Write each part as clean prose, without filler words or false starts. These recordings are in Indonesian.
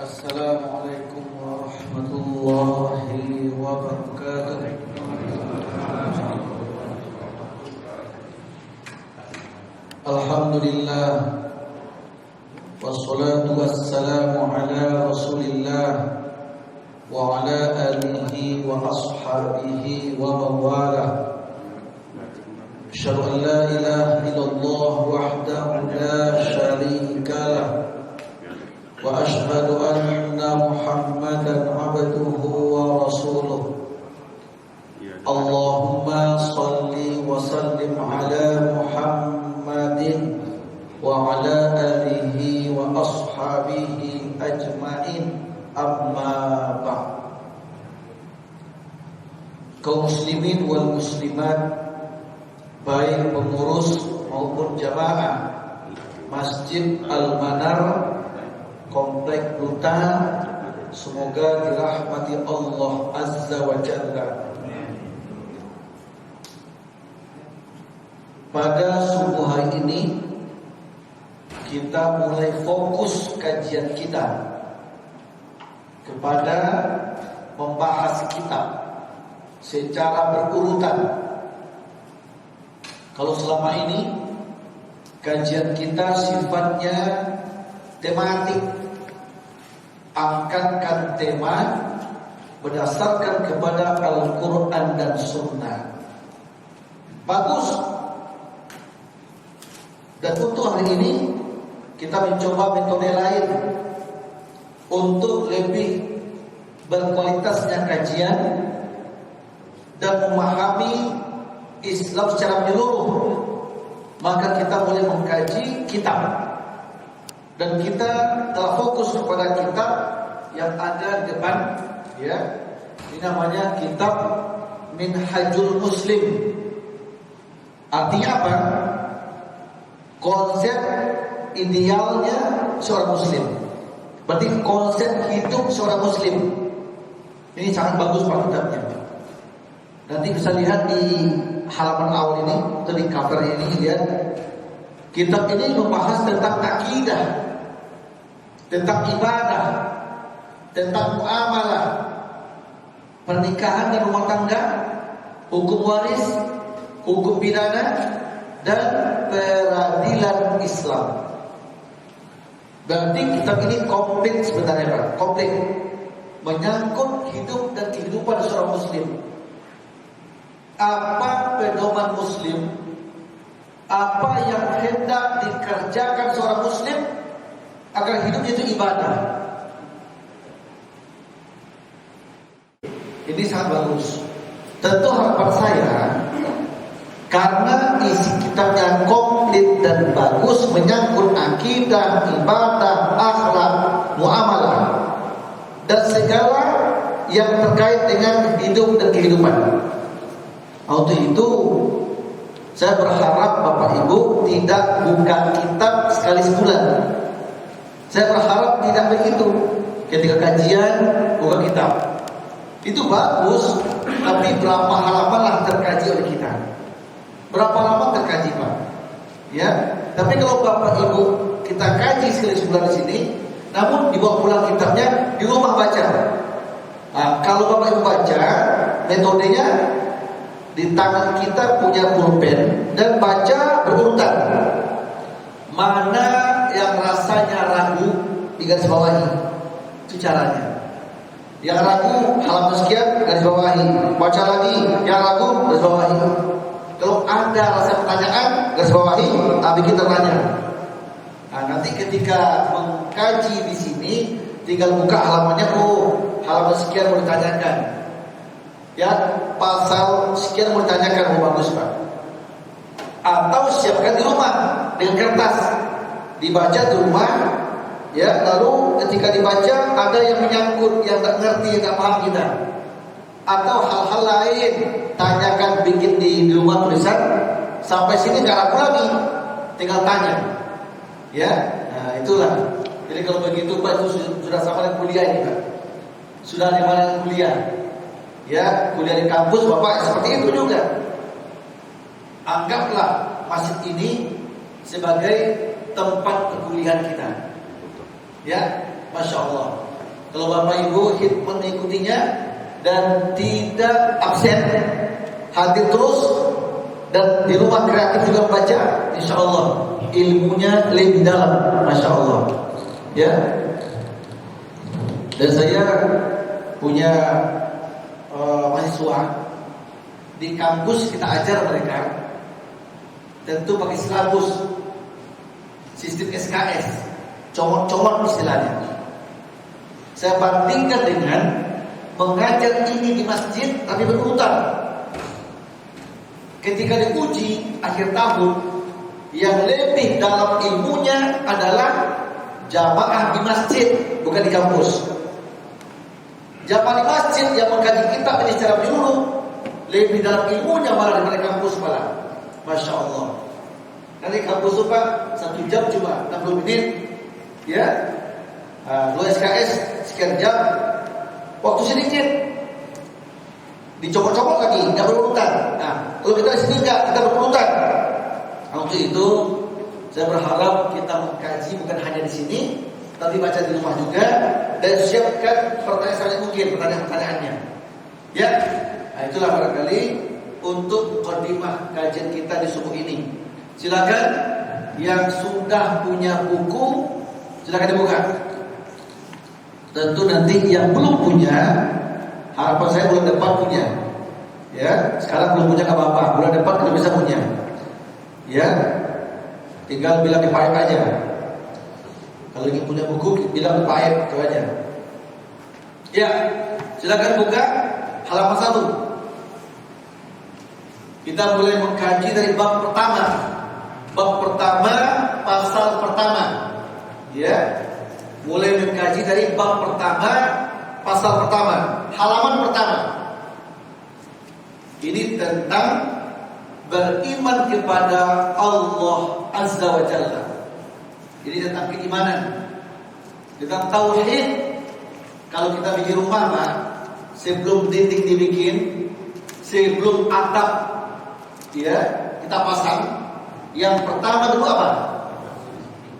Assalamualaikum warahmatullahi wabarakatuh. Alhamdulillah, wassalatu wassalamu ala Rasulillah wa ala alihi wa ashabihi wa mawalah. Asyhadu an la ilaha illallah wahdahu la syarika lah wa ashhadu anna Muhammadan abduhu wa rasuluh. Allahumma salli wa sallim ala Muhammadin wa ala alihi wa ashabihi ajmain, amma ba'd. Kaum muslimin wal muslimat, baik pengurus maupun jamaah Masjid Al-Manar Komplek Duta, semoga dirahmati Allah Azza wa Jalla. Pada subuh hari ini kita mulai fokus kajian kita kepada membahas kitab secara berurutan. Kalau selama ini kajian kita sifatnya tematik, angkatkan tema berdasarkan kepada Al-Quran dan Sunnah. Bagus. Dan untuk hari ini kita mencoba metode lain untuk lebih berkualitasnya kajian dan memahami Islam secara menyeluruh. Maka kita mulai mengkaji kitab, dan kita telah fokus kepada kitab yang ada di depan, ya. Ini namanya kitab Minhajul Muslim. Artinya apa? Konsep idealnya seorang muslim. Berarti konsep hidup seorang muslim. Ini sangat bagus Pak kitabnya. Nanti bisa lihat di halaman awal ini atau di cover ini, lihat. Kitab ini membahas tentang akidah, tentang ibadah, tentang muamalah, pernikahan dan rumah tangga, hukum waris, hukum pidana, dan peradilan Islam. Berarti kitab ini komplit sebenarnya Pak, komplit, menyangkut hidup dan kehidupan seorang muslim. Apa pedoman muslim, apa yang hendak dikerjakan seorang muslim agar hidupnya itu ibadah. Ini sangat bagus. Tentu harapan saya, karena isi kitabnya komplit dan bagus, menyangkut akidah, ibadah, akhlak, muamalah, dan segala yang terkait dengan hidup dan kehidupan. Untuk itu saya berharap Bapak Ibu tidak buka kitab sekali sebulan. Saya berharap tidak begitu. Ketika kajian buka kitab, itu bagus, tapi berapa halamanlah terkaji oleh kita? Berapa lama terkaji Pak? Ya, tapi kalau Bapak Ibu kita kaji sekali sebulan di sini, namun dibawa pulang kitabnya, di rumah baca. Nah, kalau Bapak Ibu baca, metodenya di tangan kita punya pulpen dan baca berurutan. Mana yang rasanya ragu, digaris bawahi. Itu caranya. Yang ragu halaman sekian, garis bawahi. Baca lagi, yang ragu garis bawahi. Kalau ada rasa pertanyaan, garis bawahi, bikin tertanya. Nah, nanti ketika mengkaji di sini, tinggal buka halamannya. Oh, halaman sekian mau ditanyakan. Ya, pasal sekian mau ditanyakan. Oh, bagus Pak. Atau siapkan di rumah dengan kertas, dibaca di rumah. Ya, lalu ketika dibaca ada yang menyangkut, yang tak ngerti, yang tak paham kita, atau hal-hal lain, tanyakan, bikin di rumah tulisan. Sampai sini gak ragu lagi, tinggal tanya. Ya, nah itulah. Jadi kalau begitu Pak, itu sudah sama dengan kuliah ini Pak. Sudah dengan kuliah. Ya, kuliah di kampus Bapak seperti itu juga. Anggaplah masjid ini sebagai tempat perkuliahan kita. Ya, Masya Allah. Kalau Bapak Ibu mengikutinya dan tidak absen, hadir terus, dan di rumah kreatif juga baca, insya Allah ilmunya lebih dalam, Masya Allah. Ya. Dan saya punya mahasiswa di kampus, kita ajar mereka tentu pakai silabus sistem SKS, comot-comot istilahnya. Saya bandingkan dengan mengajar ini di masjid tapi berurutan. Ketika diuji akhir tahun, yang lebih dalam ilmunya adalah jamaah di masjid, bukan di kampus. Jamaah di masjid yang mengkaji kitab ini secara menyeluruh lebih dalam ilmunya malah daripada kampus malah. Masya Allah. Nanti kampus itu Pak 1 jam cuma 60 menit, ya. 2 SKS sekian jam, waktu sedikit, dicopot-copot lagi, nggak berurutan. Nah, kalau kita di sini kita berurutan. Nah, untuk itu saya berharap kita mengkaji bukan hanya di sini, tapi baca di rumah juga, dan siapkan pertanyaan mungkin pertanyaan-pertanyaannya. Ya, nah, itulah barangkali untuk mukadimah kajian kita di subuh ini. Silakan yang sudah punya buku, silakan dibuka. Tentu nanti yang belum punya, harapan saya bulan depan punya. Ya, sekarang belum punya nggak apa-apa, bulan depan kita bisa punya. Ya, tinggal bilang di Pak aja. Kalau ingin punya buku, bilang di Pak itu aja. Ya, silakan buka halaman 1. Kita mulai mengkaji dari bab pertama. Bab pertama, pasal pertama. Ya, mulai mengkaji dari bab pertama, pasal pertama, halaman pertama. Ini tentang beriman kepada Allah Azza wa Jalla. Ini tentang keimanan, tentang tauhid. Kalau kita bikin rumah, Pak, sebelum dinding dibikin, sebelum atap, ya, kita pasang, yang pertama dulu apa?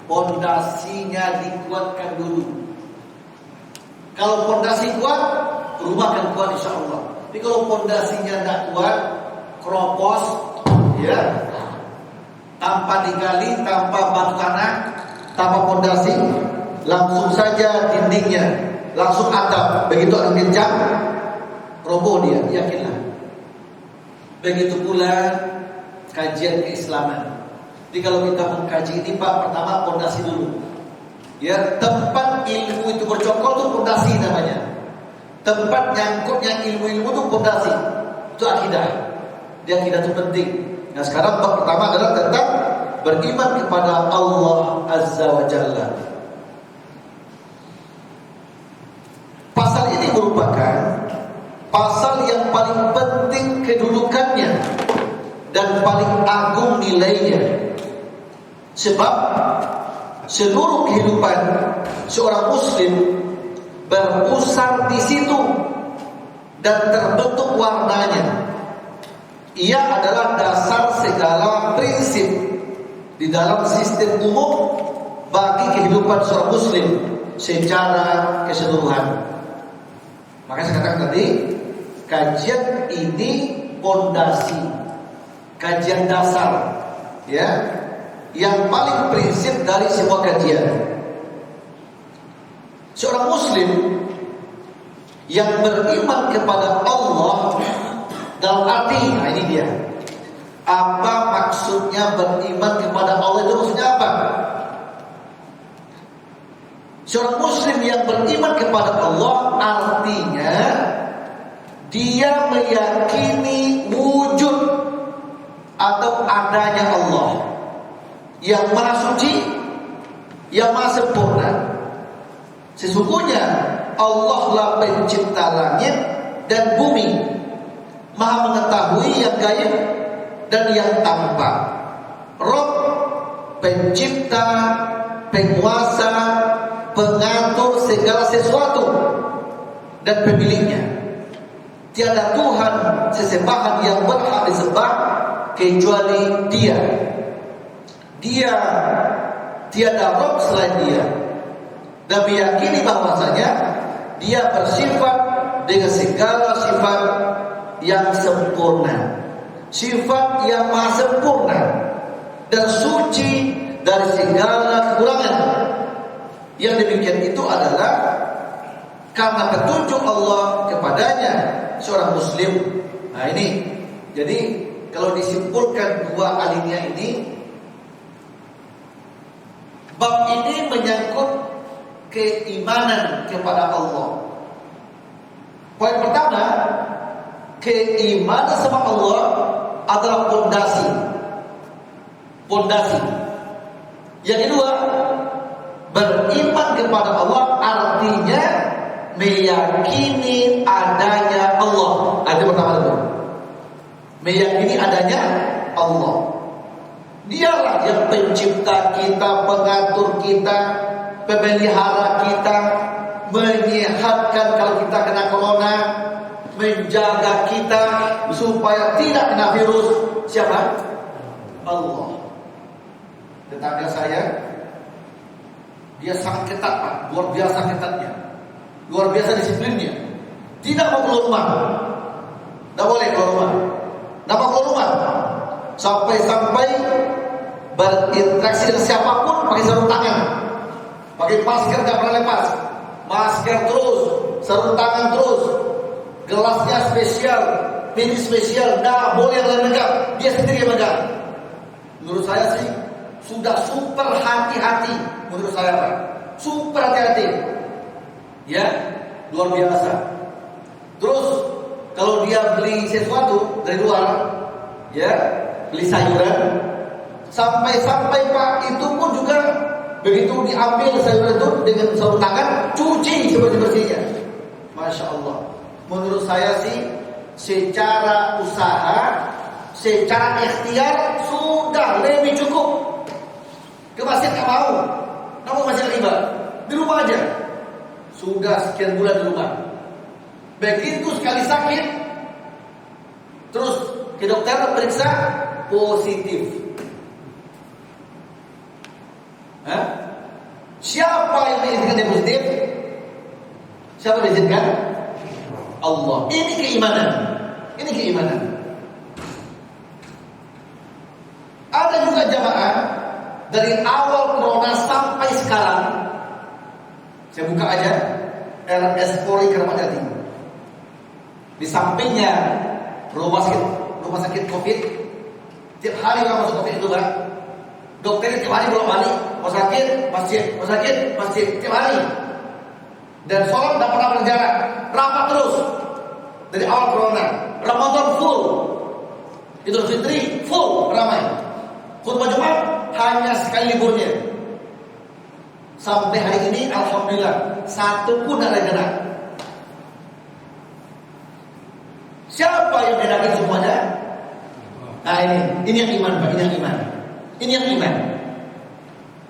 Pondasinya dikuatkan dulu. Kalau pondasi kuat, rumah akan kuat insya Allah. Tapi kalau pondasinya tidak kuat, keropos, ya, tanpa digali, tanpa batu tanah, tanpa pondasi, langsung saja dindingnya, langsung atap. Begitu angin kencang, roboh dia, yakinlah. Begitu pula kajian keislaman. Jadi kalau kita mengkaji ini Pak, pertama pondasi dulu. Ya, tempat ilmu itu bercokol itu pondasi namanya. Tempat nyangkutnya ilmu-ilmu itu pondasi. Itu akidah. Dia akidah itu penting. Nah, sekarang bab pertama adalah tentang beriman kepada Allah Azza wa Jalla. Pasal ini merupakan pasal yang paling penting kedudukannya dan paling agung nilainya. Sebab seluruh kehidupan seorang muslim berpusar di situ dan terbentuk warnanya. Ia adalah dasar segala prinsip di dalam sistem umum bagi kehidupan seorang muslim secara keseluruhan. Maka saya katakan tadi, kajian ini pondasi, kajian dasar, ya, yang paling prinsip dari semua kajian. Seorang muslim yang beriman kepada Allah dalam arti, nah ini dia. Apa maksudnya beriman kepada Allah itu maksudnya apa? Seorang muslim yang beriman kepada Allah artinya dia meyakini wujud atau adanya Allah yang maha suci, yang maha sempurna. Sesungguhnya Allah lah pencipta langit dan bumi, maha mengetahui yang gaib dan yang tampak. Rabb, pencipta, penguasa, pengatur segala sesuatu dan pemiliknya. Tiada Tuhan sesembahan yang berhak disembah kecuali Dia. Dia tiada Rabb selain Dia. dan meyakini bahwasanya dia bersifat dengan segala sifat yang sempurna, sifat yang maha sempurna dan suci dari segala kekurangan. Yang demikian itu adalah karena petunjuk Allah kepadanya seorang muslim. Nah ini, jadi kalau disimpulkan dua alinea ini, bab ini menyangkut keimanan kepada Allah. Poin pertama, keimanan sama Allah adalah pondasi. Yang kedua, beriman kepada Allah artinya meyakini adanya Allah. Itu pertama dulu. Meyakini adanya Allah. Dialah yang pencipta kita, pengatur kita, pemelihara kita, menyehatkan kalau kita kena corona, menjaga kita supaya tidak kena virus. Siapa? Allah. Tetangga saya, dia sangat ketat, Pak. Luar biasa ketatnya, luar biasa disiplinnya. Tidak mau keluar rumah, tidak boleh keluar rumah. Kenapa keluar rumah? Sampai berinteraksi dengan siapapun pakai sarung tangan, pakai masker tidak pernah lepas, masker terus, sarung tangan terus, gelasnya spesial, minum spesial, tidak boleh yang lain megang, dia sendiri yang megang. Menurut saya sih sudah super hati-hati, menurut saya Pak, super hati-hati, ya, luar biasa. Terus kalau dia beli sesuatu dari luar, ya, beli sayuran, sampai Pak itu pun juga begitu diambil sayuran itu dengan sarung tangan, cuci sebersih-bersihnya. Masya Allah. Menurut saya sih secara usaha, secara ikhtiar sudah lebih cukup. Ke masjid nggak mau, masjid riba, di rumah aja. Sudah sekian bulan di rumah. Begitu sekali sakit, terus ke dokter periksa positif. Siapa yang mengizinkan dia positif? Siapa yang mengizinkan? Allah. Ini keimanan. Ada juga jamaah dari awal corona sampai sekarang. Saya buka aja RS Polri Kramat Jati. Di sampingnya rumah sakit COVID. Tiap hari orang masuk COVID itu Pak. Dokternya tiap hari bolak-balik, mau sakit masjid tiap hari. Dan sholat tidak pernah berjarak, rapat terus dari awal corona. Ramadan full, Idul Fitri full ramai. Khutbah Jumat hanya sekali liburnya. Sampai hari ini alhamdulillah satu pun tidak kena. Siapa yang bedakan semuanya? Nah ini yang iman Pak, ini yang iman.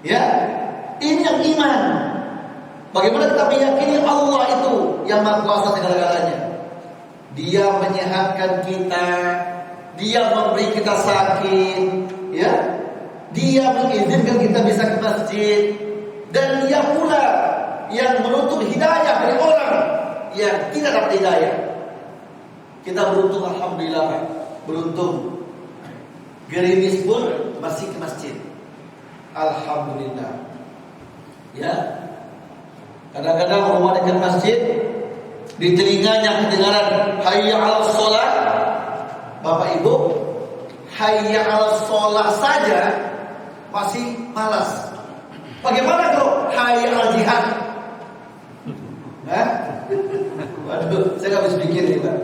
Ya, ini yang iman. Bagaimana kita meyakini Allah itu yang Maha Kuasa segala-galanya. Dia menyehatkan kita, Dia memberi kita sakit, ya. Dia mengizinkan kita bisa ke masjid, dan Dia pula yang menuntut hidayah dari orang yang tidak dapat hidayah. Kita beruntung, alhamdulillah Pak. Beruntung. Gerimis pun masih ke masjid. Alhamdulillah. Ya. Kadang-kadang rumah dekat masjid, di telinganya kedengaran hayya 'alas shalah. Bapak Ibu, hayya 'alas shalah saja masih malas. Bagaimana kalau hayya 'alal jihad? Waduh, saya enggak bisa pikir nih, Pak.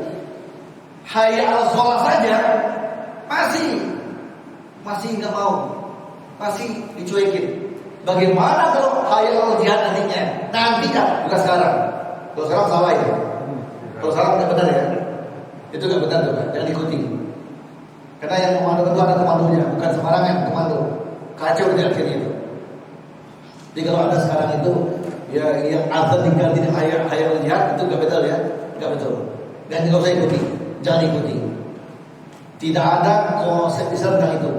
Hayya 'alas shalah saja masih enggak mau. Masih dicuekin. Bagaimana kalau hayya 'alal jihad nantinya? Nanti kan, bukan sekarang. Kalau sekarang salah itu. Kalau sekarang tidak benar ya. Itu tidak benar tuh, Pak. Jangan ikuti. Karena yang komando itu ada komandonya, bukan sembarangan komando. Kacau di akhirnya itu. Jadi kalau ada sekarang itu, ya yang azan diganti dengan hayya 'alal jihad itu tidak betul ya, tidak betul. Dan tidak usah ikuti, jangan ikuti. Tidak ada konsep Islam tentang itu.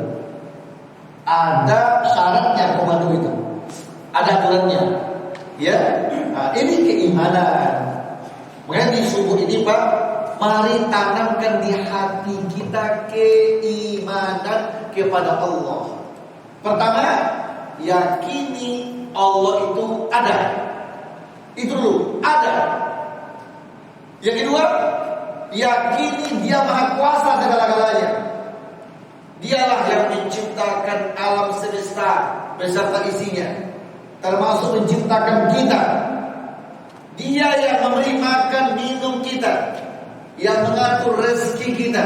Ada syaratnya komando itu, ada aturannya. Ya, nah, ini keimanan. Makanya di subuh ini Pak, mari tanamkan di hati kita keimanan kepada Allah. Pertama, yakini Allah itu ada. Itu dulu, ada. Yang kedua, yakini Dia Maha Kuasa segala-galanya. Dialah yang menciptakan alam semesta beserta isinya, termasuk menciptakan kita. Dia yang memberi makan minum kita, yang mengatur rezeki kita.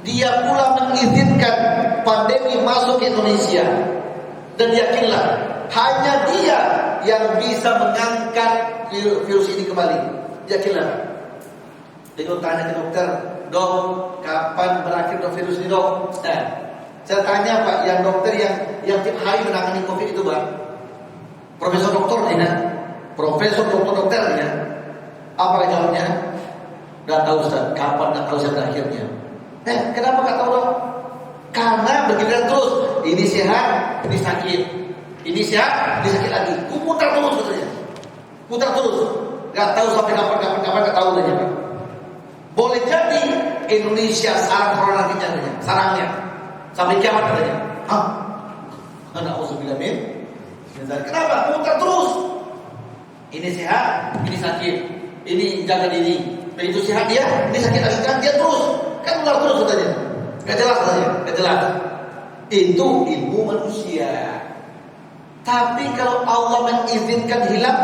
Dia pula mengizinkan pandemi masuk ke Indonesia. Dan yakinlah, hanya Dia yang bisa mengangkat virus ini kembali. Yakinlah. Jadi tanya ke dokter, "Dok, kapan berakhir virus ini, Dok?" Nah, saya tanya Pak, yang dokter yang tiap hari menangani COVID itu Pak, Profesor Doktor ini, Profesor Dokter ya. Apa jawabnya? Gak tahu Ustaz, kapan gak tahu saya berakhirnya. Kenapa gak tahu Dok? Karena begini terus, ini sehat, ini sakit, ini sehat, ini sakit lagi. Putar terus katanya, putar terus. Gak tahu sampai kapan gak tahu saja Pak. Boleh jadi Indonesia sarang corona katanya, sarangnya sampai kiamat katanya. Na'udzubillah min. Kenapa? Putar terus. Ini sehat, ini sakit, ini jaga diri. Itu sehat dia, ini sakit lagi kan dia terus. Kan ular terus katanya. Gak jelas katanya, gak jelas. Itu ilmu manusia. Tapi kalau Allah mengizinkan hilang,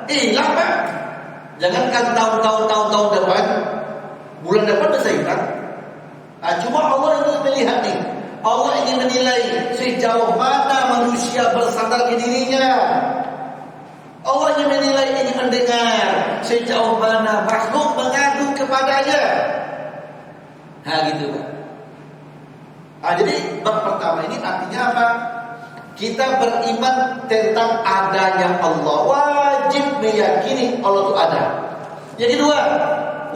hilang Pak. Jangankan tahun depan, bulan depan bisa hilang. Cuma Allah ingin melihat nih, Allah ingin menilai sejauh mana manusia bersandar ke dirinya. Allah ingin menilai, ingin mendengar sejauh mana makhluk mengadu kepadanya. Gitu Pak. Jadi bab pertama ini artinya apa? Kita beriman tentang adanya Allah. Wajib meyakini Allah itu ada. Yang kedua,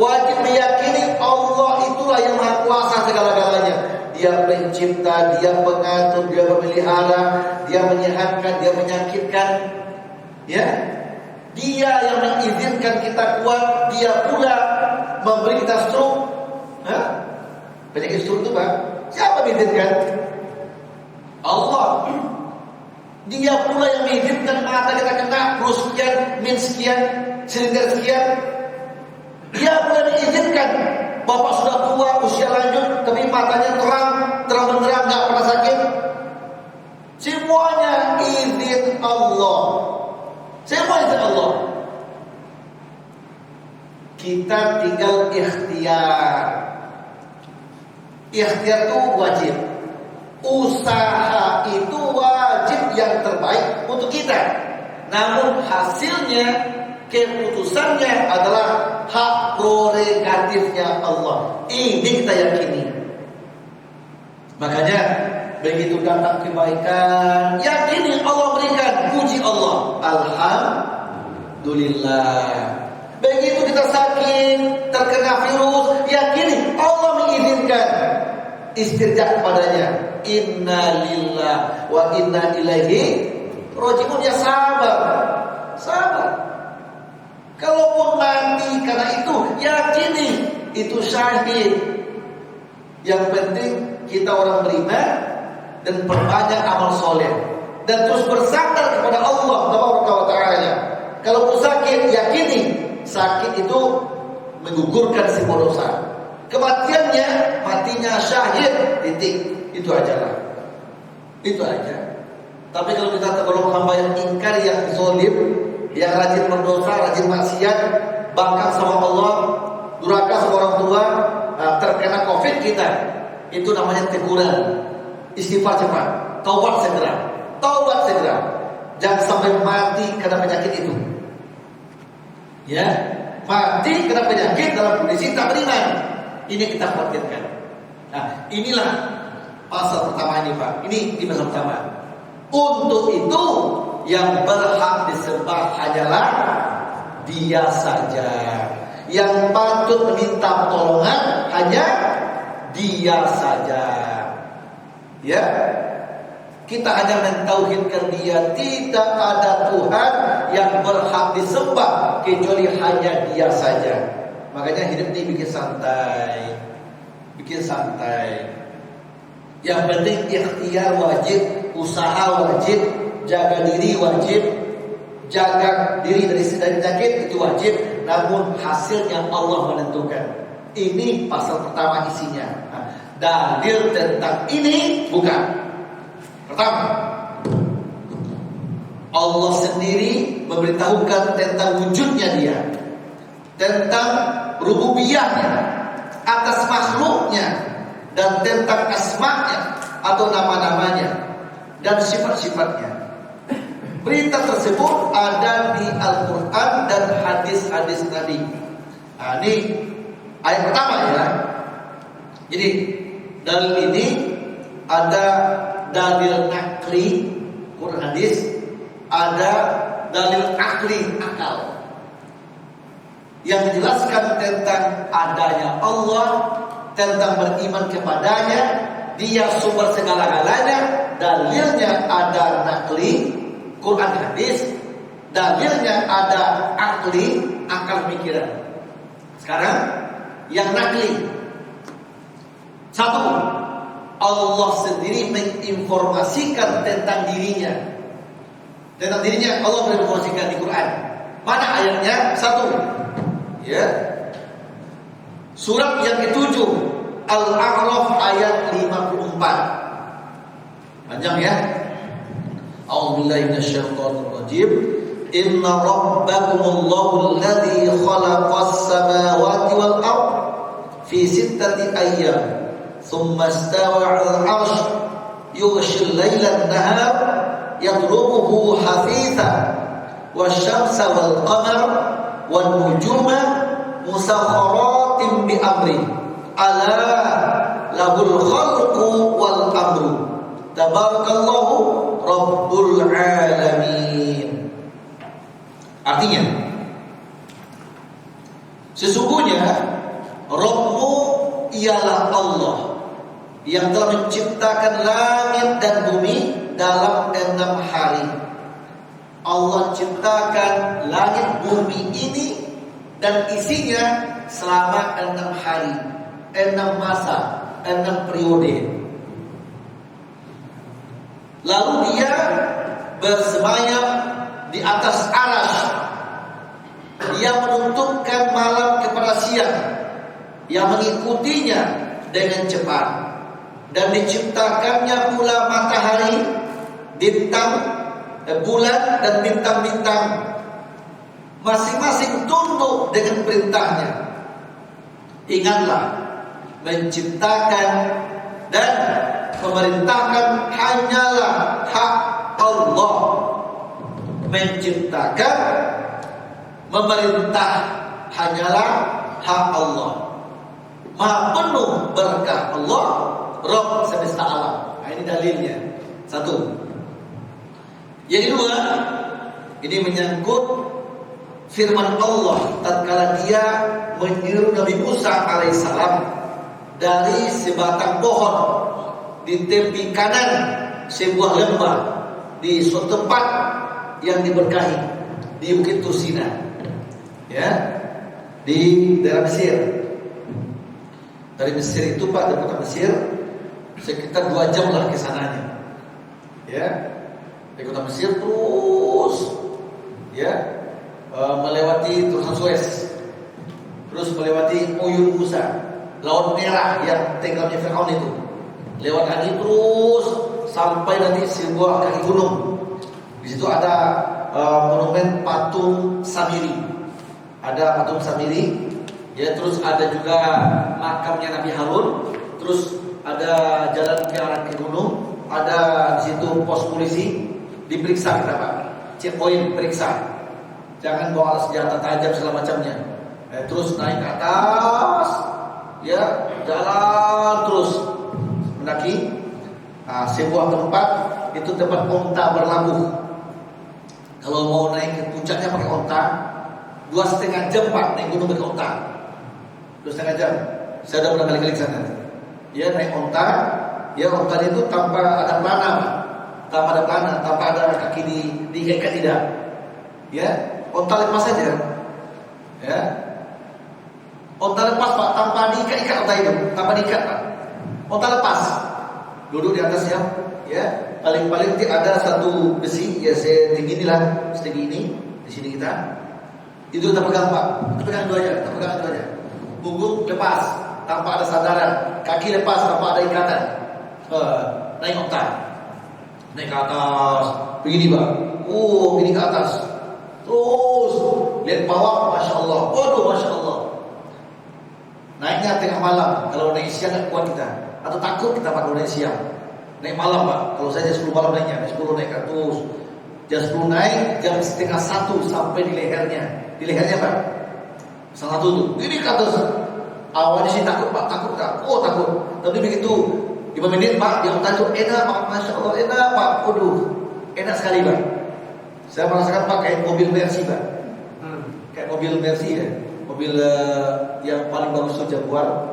wajib meyakini Allah itulah yang Maha Kuasa segala-galanya. Dia pencipta, Dia pengatur, Dia memelihara, Dia menyehatkan, Dia menyakitkan. Ya, Dia yang mengizinkan kita kuat, Dia pula memberi kita stroke. Penyakit stroke itu Pak, siapa mengizinkan? Allah. Dia pula yang mengizinkan mata kita kena plus sekian, min sekian, silinder sekian. Dia pula mengizinkan bapak sudah tua, usia lanjut, tapi matanya terang benderang, nggak pernah sakit. Semuanya izin Allah. Semua izin Allah. Kita tinggal ikhtiar. Ikhtiar itu wajib. Usaha itu wajib yang terbaik untuk kita. Namun hasilnya, keputusannya adalah hak prerogatifnya Allah. Ini kita yakini. Makanya begitu datang kebaikan, yakini Allah berikan, puji Allah, alhamdulillah. Begitu kita sakit, terkena virus, yakini Allah mengizinkan, istirja kepadanya. Inna lillah wa inna ilaihi raji'un. Ya sabar. Kalaupun mati karena itu, yakini itu syahid. Yang penting kita orang beriman dan perbanyak amal soleh dan terus bersandar kepada Allah Taala. Kalau sakit, yakini sakit itu menggugurkan semua dosa. Kematiannya, matinya syahid, titik. Itu aja lah. Itu aja. Tapi kalau kita tergolong hamba yang ingkar, yang zalim, yang rajin berdosa, rajin maksiat, bangkang sama Allah, durhaka sama orang tua, terkena COVID kita, itu namanya teguran. Istighfar cepat, taubat segera. Jangan sampai mati karena penyakit itu. Ya, mati karena penyakit dalam kondisi tak beriman. Ini kita khawatirkan. Nah, inilah pasal pertama ini Pak. Ini di pasal pertama. Untuk itu yang berhak disembah hanyalah Dia saja. Yang patut meminta pertolongan hanya Dia saja. Ya. Kita hanya mentauhidkan Dia, tidak ada Tuhan yang berhak disembah kecuali hanya Dia saja. Makanya hidup ini bikin santai, Yang penting ikhtiar wajib, usaha wajib, jaga diri wajib, jaga diri dari penyakit itu wajib. Namun hasilnya Allah menentukan. Ini pasal pertama isinya. Dalil tentang ini bukan. Pertama, Allah sendiri memberitahukan tentang wujudnya Dia, tentang rububiyahnya atas makhluknya, dan tentang asma'nya atau nama-namanya dan sifat-sifatnya. Berita tersebut ada di Al-Quran dan hadis-hadis Nabi. Nah, ini ayat pertama ya. Jadi dalil ini ada dalil akli, Quran hadis, ada dalil akli, akal, yang menjelaskan tentang adanya Allah, tentang beriman kepadanya, Dia sumber segala-galanya. Dalilnya ada nakli, Quran hadis, dalilnya ada akli, akal pikiran. Sekarang yang nakli. Satu, Allah sendiri menginformasikan tentang dirinya. Tentang dirinya Allah menginformasikan di Quran. Mana ayatnya? Satu, ya, surat yang ke-7 Al-A'raf ayat 54. Panjang ya. A'udzubillahi minasyaitonir rajim. Inna rabbakumullahu alladzi khalaqas samawati wal ardh fi sittati ayyam thumma istawa 'alal 'arsy yughshil laila an-nahar yatlubuhu hafitha wasyamsa wal qamar wan nujuma musakhkharatin bi amri ala lahul khalqu wal amru tabarakallahu rabbul alamin. Artinya, sesungguhnya Rabbmu ialah Allah yang telah menciptakan langit dan bumi dalam 6 hari. Allah ciptakan langit bumi ini dan isinya selama 6 hari, 6 masa, 6 periode. Lalu Dia bersemayam di atas arasy. Dia menuntunkan malam kepada siang, yang mengikutinya dengan cepat, dan diciptakannya pula matahari, bintang, bulan dan bintang-bintang, masing-masing tunduk dengan perintahnya. Ingatlah, menciptakan dan memerintahkan hanyalah hak Allah. Menciptakan, memerintah hanyalah hak Allah. Maha penuh berkah Allah, Rabb semesta alam. Nah, ini dalilnya. Satu. Yang kedua, ini menyangkut firman Allah tatkala Dia menyuruh Nabi Musa alaihissalam dari sebatang pohon di tepi kanan sebuah lembah di suatu tempat yang diberkahi di Bukit Tursina, ya, di daerah Mesir. Dari Mesir itu Pak, dari kota Mesir sekitar 2 jam lah ke sananya, ya. Dari kota Mesir terus, ya, melewati Turunan Suez, terus melewati Uyun Musa, Laut Merah yang tenggelamnya Fir'aun itu, lewat lagi terus sampai nanti sebuah kaki gunung. Di situ ada monumen patung Samiri, ada patung Samiri, ya, terus ada juga makamnya Nabi Harun, terus ada jalan ke arah ke gunung, ada di situ pos polisi, diperiksa kita Pak, checkpoint periksa, jangan bawa senjata tajam segala macamnya. Terus naik ke atas, ya, jalan terus mendaki sebuah tempat, itu tempat onta berlabuh. Kalau mau naik ke puncaknya pakai onta, 2,5 jam Pak naik gunung pakai onta, 2,5 jam. Saya udah pernah kali-kali ke sana. Ya, naik onta, ya, onta itu tanpa ada pelana Pak. tanpa ada pelana, tanpa ada kaki diikat tidak. Ya, onta lepas saja. Ya, onta lepas Pak, tanpa diikat onta itu, tanpa diikat Pak. Onta lepas, duduk di atasnya. Ya, paling nanti ada satu besi, ya setinggi inilah, setinggi ini, di sini kita. Itu kita pegang Pak, kita pegang itu aja, kita pegang itu aja. Punggung lepas, tanpa ada sandaran, kaki lepas tanpa ada ikatan. Naik onta, naik ke atas, begini Pak. Oh, begini ke atas. Terus lihat bawah, masya Allah. Waduh, masya Allah. Naiknya tengah malam. Kalau naik siang tak kuat kita, atau takut kita Pak kalau naik siang. Naik malam Pak. Kalau saya jam 10 malam naiknya, jam 10 naik ke atas. Jam 10 naik, jam setengah 1 sampai di lehernya. Di lehernya Pak. Salah satu tuh. Ini ke atas. Awalnya sih takut Pak, takut Pak. Oh takut. Tapi begitu 5 menit Pak, dia tanya enak Pak, masya Allah enak Pak. Waduh, enak sekali Pak. Saya merasakan Pak kayak mobil Mercy Pak. Kayak mobil Mercy ya. Mobil yang paling bagus itu Jaguar.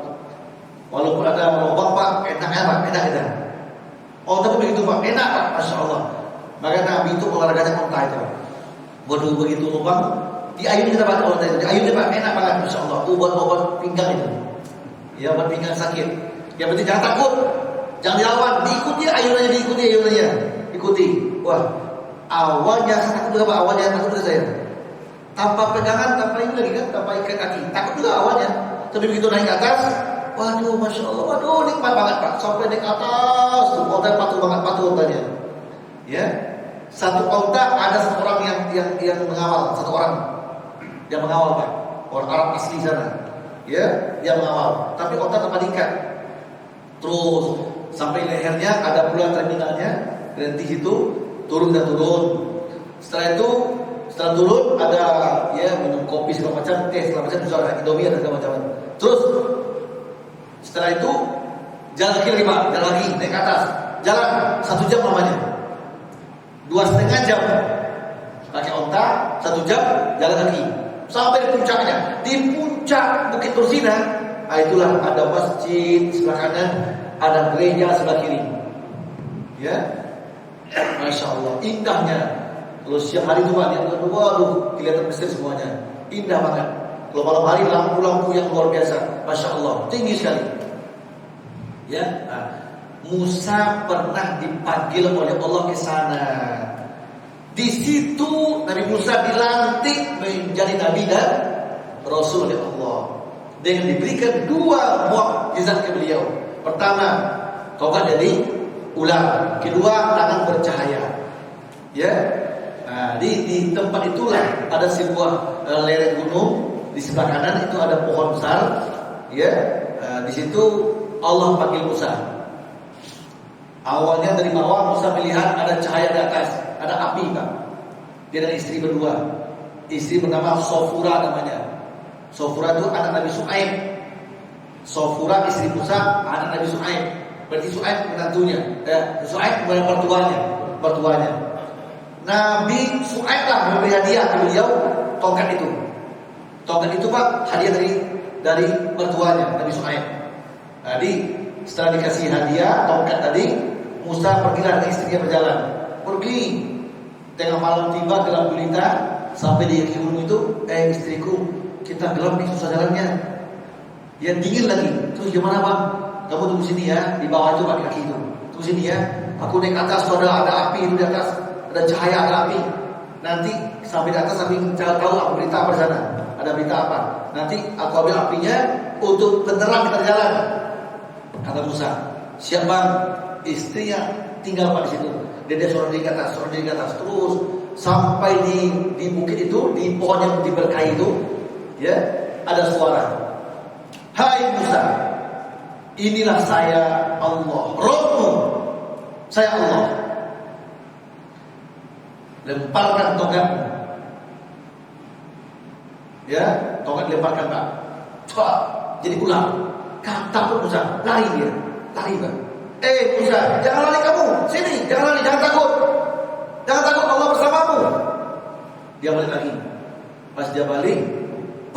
Walaupun ada lubang Pak, enaknya Pak, enak. Oh tapi begitu Pak, enak Pak, masya Allah. Maka Nabi itu olahraganya onta itu Pak. Waduh begitu lubang, diayun kita Pak onta itu, diayun Pak, enak banget masya Allah. Obat-obat pinggang itu. Ya obat pinggang sakit. Yang penting jangan takut, jangan dilawan, diikuti ayunannya, ikuti. Wah, awalnya saya takut juga Pak, awalnya takut juga saya. Tanpa pegangan, tanpa ini lagi kan, tanpa ikat kaki, takut juga awalnya. Tapi begitu naik ke atas, waduh, masya Allah, waduh, nikmat banget Pak. Sampai naik ke atas, tuh onta patuh banget, patuh ontanya. Ya, satu onta ada satu orang yang mengawal, satu orang yang mengawal Pak, orang Arab asli sana. Ya, yang mengawal. Tapi onta tanpa diikat. Terus sampai lehernya ada pula terminalnya, dan di situ turun. Setelah turun ada ya minum kopi segala macam, teh segala macam, misalnya Indomie dan segala macam. Terus setelah itu jalan kaki Pak, jalan lagi naik ke atas, jalan 1 jam namanya, 2,5 jam pakai onta, 1 jam jalan kaki sampai di puncaknya, di puncak Bukit Tursina. Itulah ada masjid sebelah kanan, ada gereja sebelah kiri. Ya, masya Allah, indahnya. Kalau siang hari itu Pak, waduh, kelihatan Mesir semuanya, indah banget. Kalau malam hari lampu-lampu yang luar biasa, masya Allah, tinggi sekali. Ya, Musa pernah dipanggil oleh Allah ke sana. Di situ Nabi Musa dilantik menjadi nabi dan rasul oleh Allah, dengan diberikan 2 mukjizat ke beliau. Pertama, tongkat jadi ular. Kedua, tangan bercahaya. Ya, di tempat itulah ada sebuah lereng gunung. Di sebelah kanan itu ada pohon besar. Ya, di situ Allah panggil Musa. Awalnya dari bawah Musa melihat ada cahaya di atas, ada api Pak. Dia dan istri berdua. Istri bernama Sofura namanya. Sofura itu anak Nabi Shu'aib. Sofura istri Musa, anak Nabi Shu'aib. Berarti Shu'aib menantunya. Shu'aib mertuanya. Nabi Shu'aib lah memberi hadiah ke beliau tongkat itu. Tongkat itu Pak, hadiah dari mertuanya Nabi Shu'aib. Jadi setelah dikasih hadiah tongkat tadi, Musa pergilah dengan istrinya berjalan. Pergi tengah malam tiba gelap gulita, sampai di gunung itu, istriku, kita gelap nih susah jalannya. Ya dingin lagi. Terus gimana Bang? Kamu tunggu sini ya, di bawah itu pakai kaki itu. Tunggu sini ya. Aku naik ke atas, ada api itu di atas, ada cahaya, ada api. Nanti sampai di atas, sampai tahu aku berita apa di sana. Ada berita apa? Nanti aku ambil apinya untuk penerang kita jalan. Kata Musa, siap Bang. Istrinya tinggal Pak di situ. Dia seorang di atas, terus sampai di bukit itu, di pohon yang diberkahi itu, ya ada suara. Hai Musa, inilah saya Allah, Rabbmu, saya Allah. Lemparkan tongkatmu. Ya, tongkat lemparkan Pak. Cepat, jadi ular. Kata Musa, lari dia, lari Pak. Musa, jangan lari kamu, sini, jangan lari, jangan takut, Allah bersamamu. Dia balik lagi. Pas dia balik,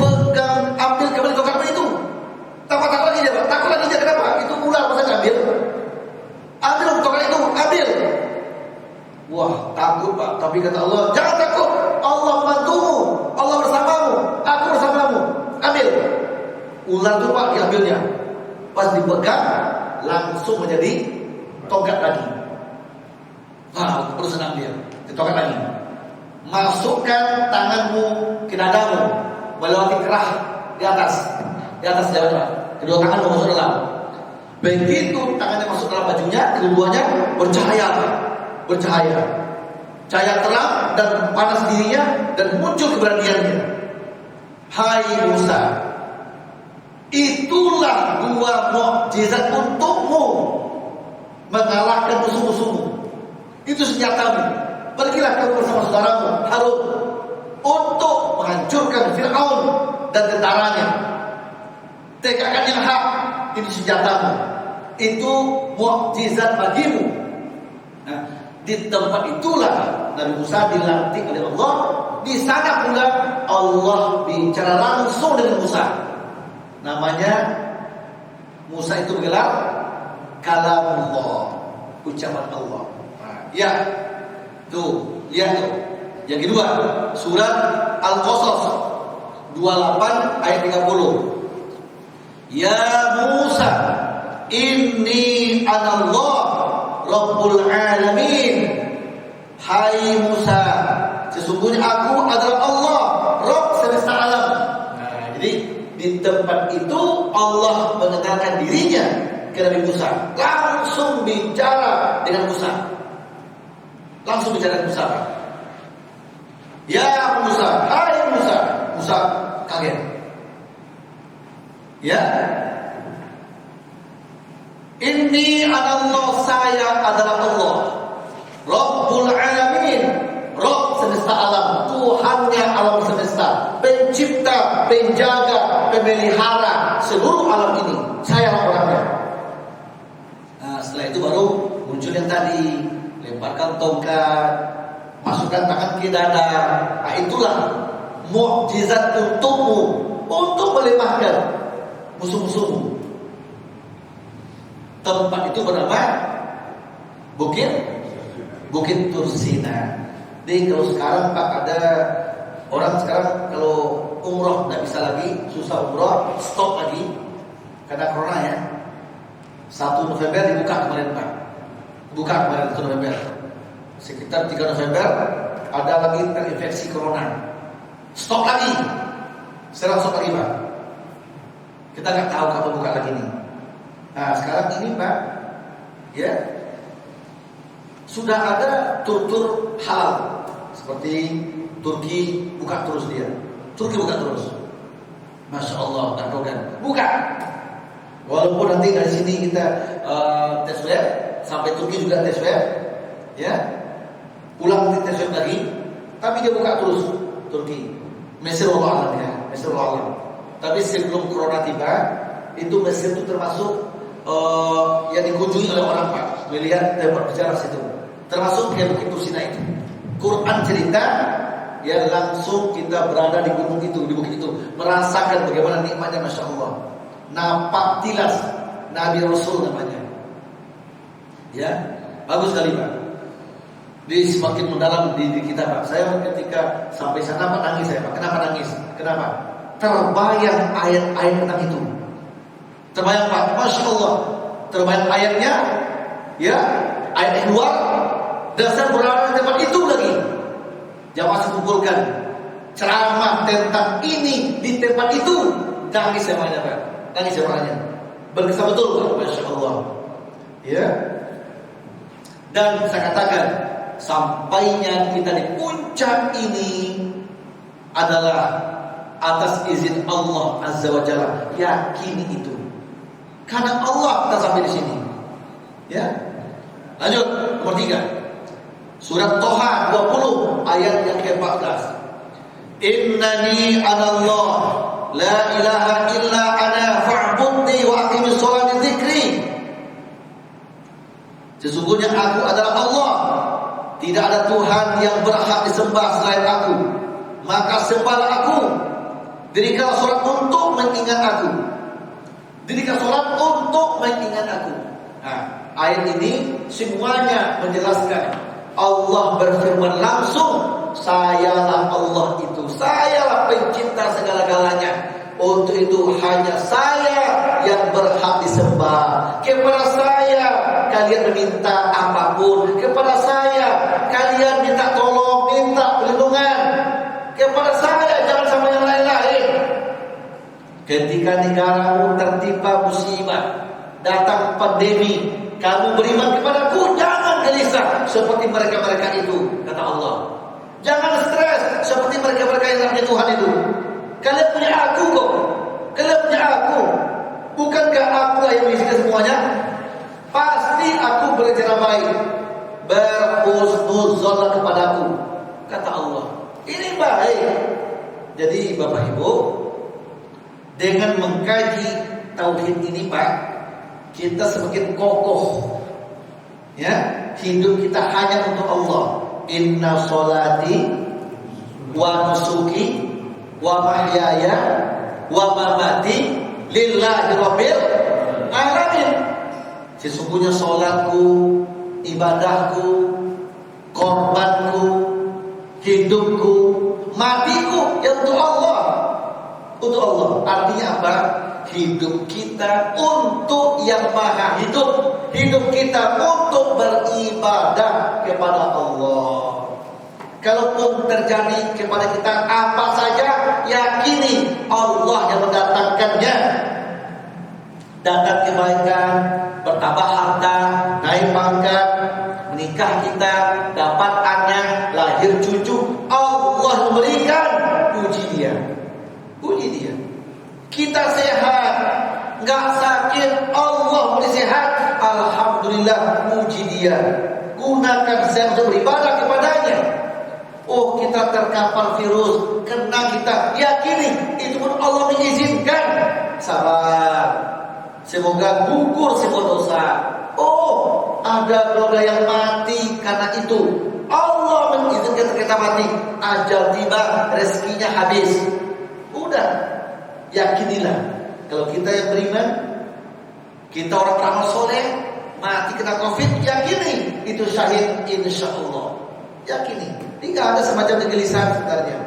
pegang, ambil kembali tongkatmu itu. Takut lagi dia, Pak. Takut lagi dia, kenapa? Itu ular, masa ambil tongkat itu, ambil. Wah, takut Pak. Tapi kata Allah, jangan takut. Allah membantumu. Allah bersamamu. Aku bersamamu. Ambil. Ular itu Pak diambilnya. Pas dipegang, langsung menjadi tongkat lagi. Nah, terus ambil. Ditongkat lagi. Masukkan tanganmu ke dadamu, melewati kerah di atas jalan. Kedua tangan masuk dalam. Begitu tangannya masuk dalam bajunya, keduanya bercahaya. Cahaya terang dan panas dirinya dan muncul keberaniannya. Hai Musa, itulah dua mukjizat untukmu mengalahkan musuh-musuhmu. Itu senjatamu. Pergilah kamu bersama saudaramu Harun untuk menghancurkan Fir'aun dan tentaranya. Tegakkan yang hak. Itu senjatamu. Itu mukjizat bagimu. Nah, di tempat itulah Nabi Musa dilantik oleh Allah. Di sana pula Allah bicara langsung dengan Musa. Namanya Musa itu bergelar kalamullah, ucapan Allah. Nah, ya, tuh, lihat tuh. Yang kedua, surat Al-Qasas 28 ayat 30. Ya Musa, inni anallah Rabbul alamin. Hai Musa, sesungguhnya aku adalah Allah, Rabb semesta alam. Nah, jadi di tempat itu Allah mengenalkan dirinya ke Nabi Musa. Langsung bicara dengan Musa. Ya Musa, hai Musa. Musa kaget. Ya. Inni anallah, saya adalah Allah, Rabbul alamin, Rabb semesta alam, Tuhannya alam semesta, pencipta, penjaga, pemelihara seluruh alam ini. Saya orangnya. Nah, setelah itu baru muncul yang tadi, lemparkan tongkat, masukkan tangan ke dada. Nah, itulah mukjizat untukmu untuk melemahkan musuh-musuhmu. Tempat itu bernama Bukit Tursina. Jadi kalau sekarang Pak ada orang sekarang kalau umroh tidak bisa lagi, susah umroh, stop lagi karena corona ya. 1 November dibuka kemarin Pak. Buka kemarin 1 November. Sekitar 3 November ada lagi terinfeksi corona. Stop lagi. Sekarang stop lagi Pak. Kita nggak tahu kapan buka lagi nih. Nah sekarang ini Pak, ya sudah ada tur-tur halal seperti Turki buka terus dia. Turki buka terus. Masya Allah, dan buka. Walaupun nanti dari sini kita tes swab, sampai Turki juga tes swab, ya, pulang tes swab lagi, tapi dia buka terus Turki. Mesir Allah alam ya, Mesir Allah alam. Tapi sebelum corona tiba, itu Mesir itu termasuk yang dikunjungi oleh orang Pak, melihat tempat bersejarah situ. Termasuk kayak Bukit Tursina itu. Quran cerita, ya langsung kita berada di gunung itu, di bukit itu, merasakan bagaimana nikmatnya, Masya Allah. Nampak tilas Nabi Rasul namanya. Ya, bagus sekali Pak. Dia semakin mendalam di kita Pak. Saya ketika sampai sana Pak nangis saya Pak. Kenapa nangis? Kenapa? Terbayang ayat-ayat tentang itu. Terbayang Pak, Masya Allah. Terbayang ayatnya, ya, ayat yang keluar. Dan saya berada di tempat itu lagi. Jamaah kumpulkan ceramah tentang ini di tempat itu. Nangis semuanya Pak. Nangis semuanya. Berkesan betul Pak, Masya Allah. Ya. Dan saya katakan, sampainya kita di puncak ini adalah atas izin Allah Azza wa Jalla. Yakini itu. Karena Allah kita sampai di sini. Ya. Lanjut nomor 3. Surat Toha 20 ayat yang ke-14. Innani anallah la ilaha illa ana fa'budni wa aqimis shalah li dzikri. Sesungguhnya aku adalah Allah, tidak ada Tuhan yang berhak disembah selain aku, maka sembahlah aku. Dirikanlah salat untuk mengingat aku. Dirikan salat untuk mengingat aku. Nah, ayat ini semuanya menjelaskan Allah berfirman langsung, sayalah Allah itu, sayalah pencipta segala-galanya. Untuk itu hanya saya yang berhak disembah. Kepada saya kalian meminta apapun, kepada saya kalian minta tolong, minta perlindungan. Kepada saya, jangan sama yang lain-lain. Ketika negaramu tertimpa musibah, datang pandemi, kamu beriman kepadaku, jangan gelisah seperti mereka-mereka itu, kata Allah. Jangan stres seperti mereka-mereka yang namanya Tuhan itu. Kalian punya aku kok. Kalian punya aku. Bukankah aku yang mengizinkan semuanya? Pasti aku berencana baik, berhusnuzon kepadaku, kata Allah. Ini baik. Jadi Bapak Ibu, dengan mengkaji tauhid ini Pak, kita semakin kokoh. Ya, hidup kita hanya untuk Allah. Inna sholati wa nusuki wa mahyaya wa mamati lillahi rabbil alamin. Sesungguhnya sholatku, ibadahku, korbanku, hidupku, matiku ya untuk Allah. Untuk Allah. Artinya apa? Hidup kita untuk yang maha hidup. Hidup kita untuk beribadah kepada Allah. Kalaupun terjadi kepada kita apa saja, yakini Allah yang mendatangkannya. Datang kebaikan, bertambah harta, naik pangkat, menikah kita, dapat anak, lahir cucu, Allah memberikan, puji Dia. Puji Dia. Kita sehat, nggak sakit, Allah beri sehat, alhamdulillah, puji Dia. Gunakan sehat untuk beribadah kepadanya. Oh, kita terkapar virus, kena kita, yakini itu pun Allah mengizinkan. Sabar, semoga gugur semua dosa. Oh, ada keluarga yang mati karena itu, Allah mengizinkan kita mati. Ajal tiba, rezekinya habis. Udah, yakinilah. Kalau kita yang beriman, kita orang beramal soleh, mati kena COVID, yakini itu syahid insya Allah. Yakini. Tidak ada semacam kegelisahan sebenarnya.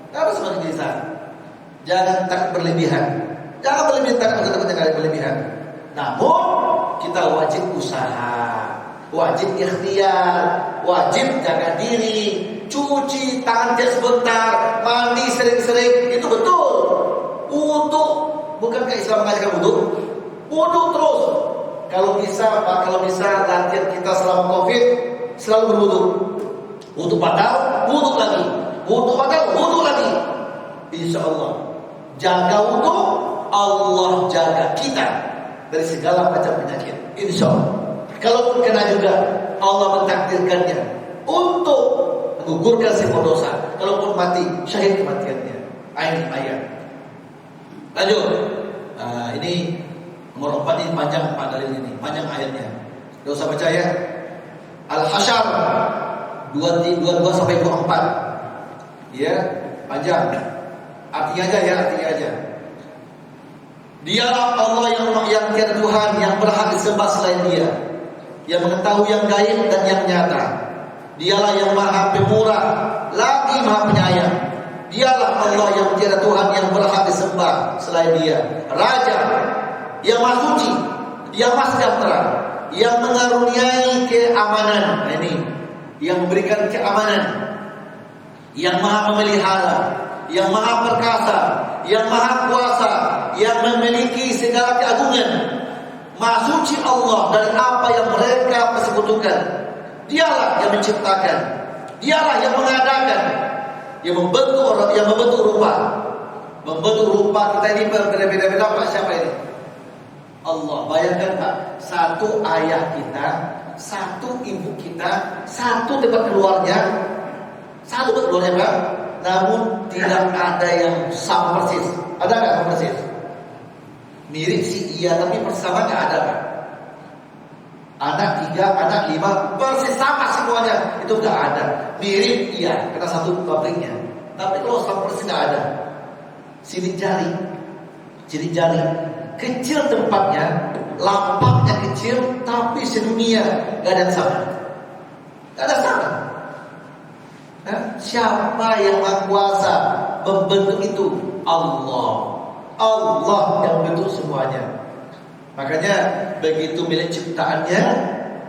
Tidak ada semacam kegelisahan. Jangan takut berlebihan. Jangan berlebihan, takut berlebihan. Namun kita wajib usaha, wajib ikhtiar, wajib jaga diri, cuci tangan sebentar, mandi sering-sering, itu betul. Wudu, bukankah Islam mengajarkan wudu? Wudu terus. Kalau bisa Pak, kalau bisa latihan kita selama COVID selalu berwudu. Wudu batal, wudu lagi. Wudu batal, wudu lagi. Insya Allah. Jaga wudu, Allah jaga kita dari segala macam penyakit. Insya Allah. Kalaupun kena juga, Allah mentakdirkannya untuk menggugurkan semua dosa. Kalaupun mati, syahid kematiannya. Ayat. Lanjut. Ini nomor 4 ini panjang Pak dalil ini, panjang ayatnya. Tidak usah baca ya. Al-Hasyr 22 sampai 24. Ya, panjang. Artinya aja. Dialah Allah yang tiada Tuhan yang berhak disembah selain Dia, yang mengetahui yang gaib dan yang nyata. Dialah yang Maha Pemurah, lagi Maha Penyayang. Dialah Allah yang tiada Tuhan yang berhak disembah selain Dia, Raja yang Maha Suci, yang Maha Sejahtera, yang mengaruniai keamanan. Nah, ini yang memberikan keamanan, yang Maha Memelihara, yang Maha Perkasa, yang Maha Kuasa, yang memiliki segala keagungan. Maha Suci Allah dari apa yang mereka persekutukan. Dialah yang menciptakan, Dialah yang mengadakan, yang membentuk rupa. Membentuk rupa kita ini berbeda-beda. Pak, siapa ini? Allah. Bayangkan Pak, satu ayah kita, satu ibu kita, satu tempat keluarnya, Pak. Namun tidak ada yang sama persis. Ada nggak sama persis? Mirip sih iya, tapi persamaan nggak ada Pak. Anak 3, anak 5, persis sama semuanya, itu nggak ada. Mirip iya, karena satu pabriknya. Tapi kalau sama persis nggak ada. Sidik jari, kecil tempatnya, lapaknya kecil, tapi sedunia nggak ada yang sama. Nggak ada sama. Siapa yang Maha Kuasa membentuk itu? Allah. Allah yang bentuk semuanya. Makanya begitu milik ciptaannya,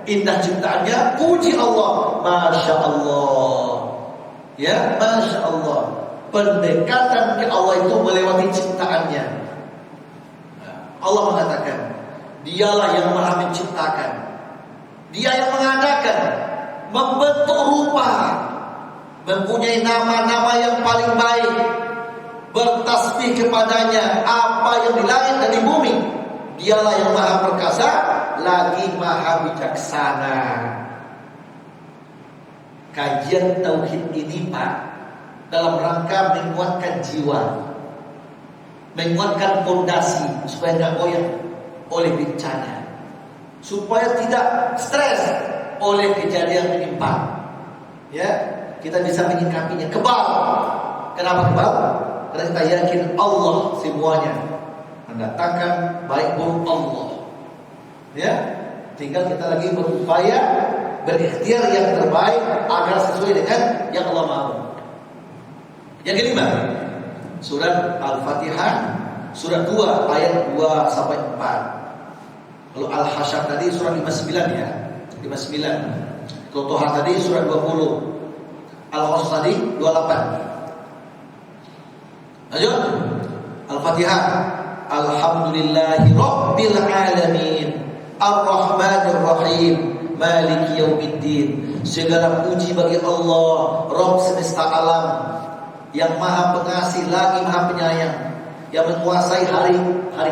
indah ciptaannya, puji Allah, Masya Allah. Ya, Masya Allah. Pendekatan ke Allah itu melewati ciptaannya. Allah mengatakan, Dialah yang Maha menciptakan, Dia yang mengadakan, membentuk rupa, mempunyai nama-nama yang paling baik, bertasbih kepadanya apa yang di langit dan di bumi. Dialah yang Maha perkasa, lagi Maha bijaksana. Kajian tauhid ini, Pak, dalam rangka menguatkan jiwa, menguatkan fondasi supaya tidak goyah oleh bencana, supaya tidak stres oleh kejadian menimpa. Ya, kita bisa menyikapinya kebal. Kenapa kebal? Karena kita yakin Allah semuanya mendatangkan baik buruk Allah. Ya, tinggal kita lagi berupaya berikhtiar yang terbaik agar sesuai dengan yang Allah mau. Yang kelima, surat Al-Fatihah, surat 2 ayat 2 sampai 4. Kalau Al-Hasyr tadi surat 59 ya, 59. Kalau Toha tadi surat 20. Al-Qasas tadi 28. Lanjut. Al-Fatihah. Alhamdulillahi Rabbil Alamin, Ar-Rahmanir Rahim, Maliki Yaumiddin. Segala puji bagi Allah, Rabb semesta alam, yang Maha Pengasih lagi Maha Penyayang, yang menguasai hari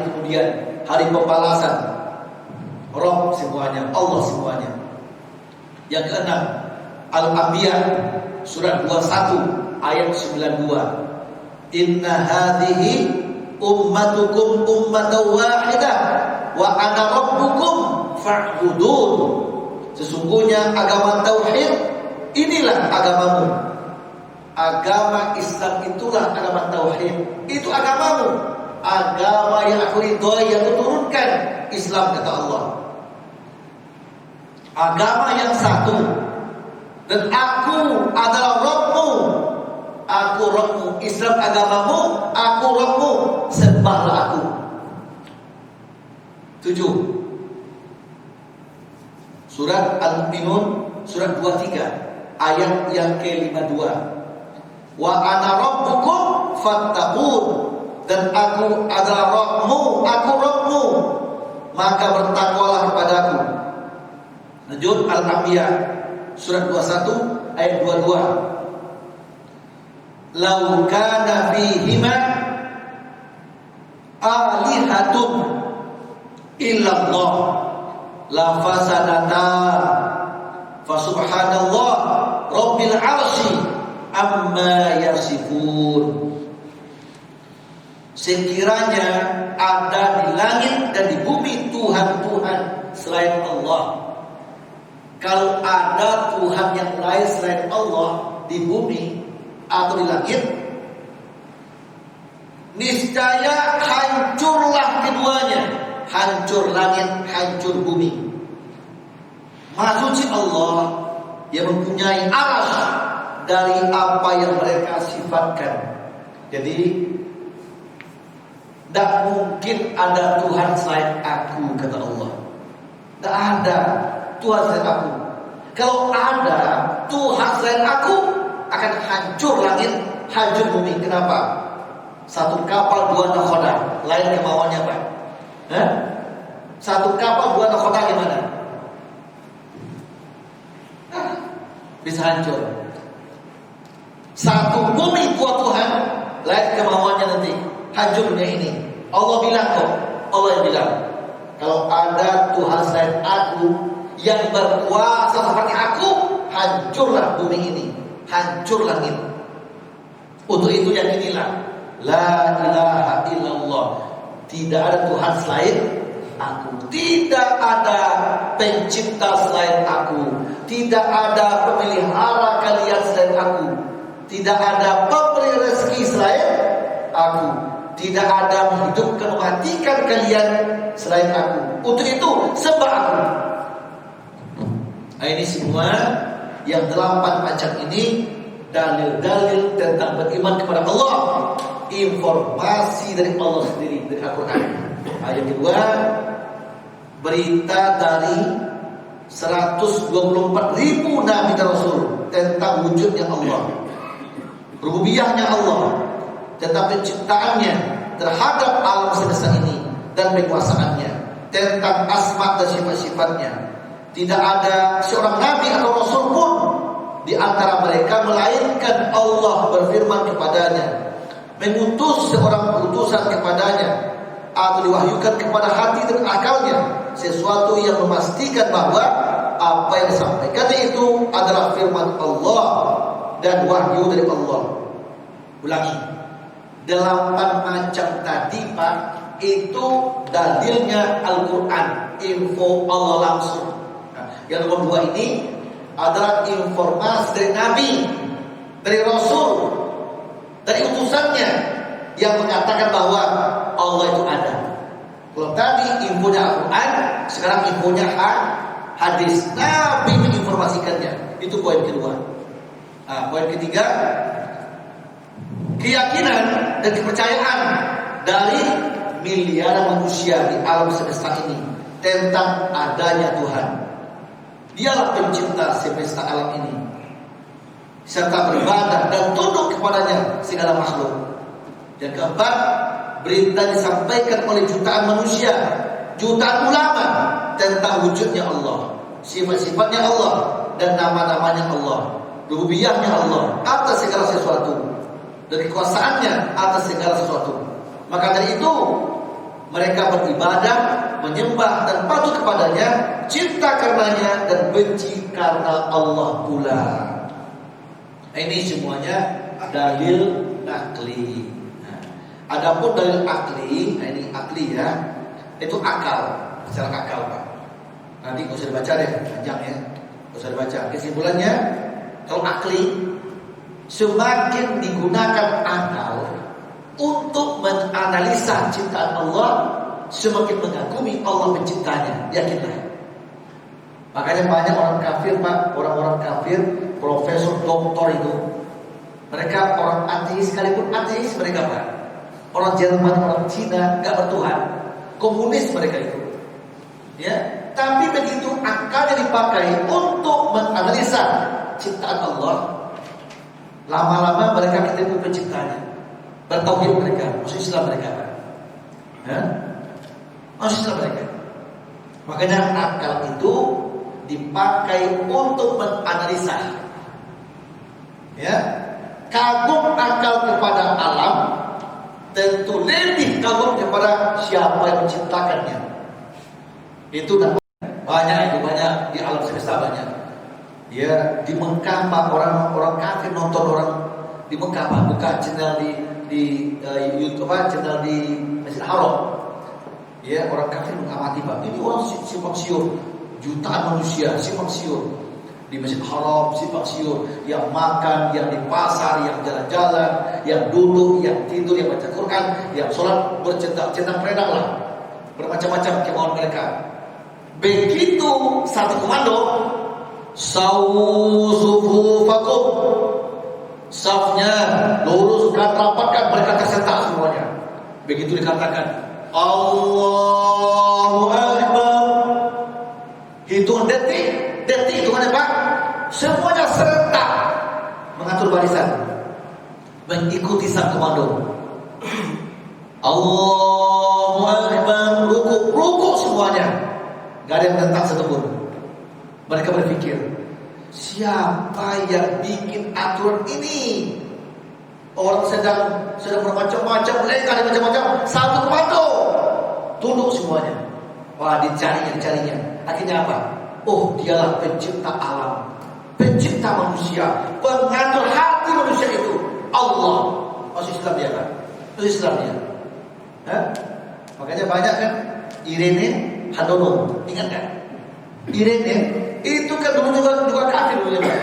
kemudian, hari pembalasan. Rabb semuanya, Allah semuanya. Yang keenam, Al-Anbiya surat 21 ayat 92. Inna hadhihi ummatukum ummatan wahidah wa ana rabbukum fa'budun. Sesungguhnya agama tauhid inilah agamamu. Agama Islam itulah agama tauhid. Itu agamamu. Agama yang aku ridhoi, yang kuturunkan, Islam, kata Allah. Agama yang satu. Dan aku adalah Rabbmu. Aku Rabbmu. Islam agamamu, aku Rabbmu. Sembahlah aku. 7. Surat Al-Mu'minun surat 23 ayat yang ke-52. Wa ana rabbukum fattaqun, dan aku adalah Rabbmu, aku Rabbmu, maka bertakwalah kepadaku. Lanjut Al-Anbiya surat 21 ayat 22. Lau kana fihima alihatun illallah la fasadata fa subhanallah rabbil arsy amma yasifun. Sekiranya ada di langit dan di bumi Tuhan-Tuhan selain Allah. Kalau ada Tuhan yang lain selain Allah di bumi atau di langit, niscaya hancurlah keduanya. Hancur langit, hancur bumi. Maha suci Allah yang mempunyai arsy dari apa yang mereka sifatkan. Jadi tidak mungkin ada Tuhan selain aku, kata Allah. Tidak ada Tuhan selain aku. Kalau ada Tuhan selain aku, akan hancur langit, hancur bumi. Kenapa? Satu kapal dua nakhoda, lain kemauannya Pak. Satu kapal dua nakhoda gimana? Bisa hancur. Satu bumi dua Tuhan, lain kemauannya nanti hancur dunia ini. Allah bilang kok, Allah yang bilang, kalau ada Tuhan selain aku yang berkuasa seperti aku, hancurlah bumi ini, hancur langit. Untuk itu yakinilah, la ilaha illallah, tidak ada Tuhan selain aku, tidak ada pencipta selain aku, tidak ada pemelihara kalian selain aku, tidak ada pemberi rezeki selain aku, tidak ada menghidupkan, mematikan kalian selain aku. Untuk itu sembah aku. Nah, ini semua yang 8 macam ini dalil-dalil tentang beriman kepada Allah, informasi dari Allah sendiri dari Al-Quran. Yang kedua, berita dari 124.000 Nabi dan Rasul tentang wujudnya Allah, rububiyahnya Allah, tentang penciptaannya terhadap alam semesta ini dan penguasaannya, tentang asma dan sifat-sifatnya. Tidak ada seorang Nabi atau Rasul pun di antara mereka melainkan Allah berfirman kepadanya, mengutus seorang utusan kepadanya atau diwahyukan kepada hati dan akalnya sesuatu yang memastikan bahwa apa yang disampaikannya itu adalah firman Allah dan wahyu dari Allah. Ulangi, 8 macam tadi Pak, itu dalilnya Al-Quran, info Allah langsung. Nah, yang nomor 2 ini adalah informasi dari Nabi, dari Rasul, dari utusannya yang mengatakan bahwa Allah itu ada. Kalau tadi infonya Al-Quran, sekarang infonya hadis. Nabi menginformasikannya. Itu poin kedua. Nah, poin ketiga, keyakinan dan kepercayaan dari miliaran manusia di alam semesta ini tentang adanya Tuhan. Dialah pencipta semesta alam ini, serta beribadah dan tunduk kepadanya segala makhluk. Yang keempat, berita disampaikan oleh jutaan manusia, jutaan ulama tentang wujudnya Allah, sifat-sifatnya Allah, dan nama-namanya Allah, rububiyahnya Allah atas segala sesuatu, dan kekuasaannya atas segala sesuatu. Maka dari itu mereka beribadah, menyembah dan patuh kepadanya, cinta karenanya dan benci karena Allah pula. Ini semuanya dalil akli. Adapun dalil akli, nah ini akli ya, itu akal, secara akal Pak. Nanti nggak usah dibaca deh, panjang ya, nggak usah dibaca. Kesimpulannya, kalau akli semakin digunakan akal untuk menganalisa ciptaan Allah, semakin mengagumi Allah penciptanya, yakinlah. Makanya banyak orang kafir Pak, orang-orang kafir, profesor, doktor itu, mereka orang ateis, sekalipun ateis mereka Pak. Orang Jerman, orang Cina gak bertuhan, komunis mereka itu, ya. Tapi begitu akalnya dipakai untuk menganalisa ciptaan Allah, lama-lama mereka ketemu penciptanya, bertauhid mereka, masuk Islam mereka, ya? Masuk Islam mereka. Makanya akal itu dipakai untuk menganalisa, ya. Kagum akal kepada alam, tentu lebih kagum kepada siapa yang menciptakannya. Itu banyak di alam semesta banyak. Ya, di Mekah Pak, orang kafir nonton orang di Mekah Pak, buka channel di YouTube Pak, channel di Masjid Haram. Ya, orang kafir mengamati Pak. Ini orang simpang siur, jutaan manusia simpang siur di Masjid Haram, simpang siur, yang makan, yang di pasar, yang jalan-jalan, yang duduk, yang tidur, yang baca Quran, yang sholat bercentang predang lah, bermacam-macam kemauan mereka. Begitu satu komando, sufufakum, safnya luruskan, rapatkan, mereka tersentak semuanya. Begitu dikatakan Allahu Akbar, hitungan detik hitungannya Pak, semuanya serentak mengatur barisan, mengikuti sang komando. Allahu Akbar, ruku semuanya, gak ada yang tentang satupun. Mereka berpikir, siapa yang bikin aturan ini? Orang sedang bermacam-macam, mereka ada macam-macam, satu komando, tunduk semuanya. Wah, dicarinya. Akhirnya apa? Oh, dialah pencipta alam, pencipta manusia, pengatur hati manusia itu Allah. Masuk Islam dia kan? Masuk Islam dia. Makanya banyak kan Irene Handono, ingat kan? Irene itu kan dulu juga kafir dulunya, Pak.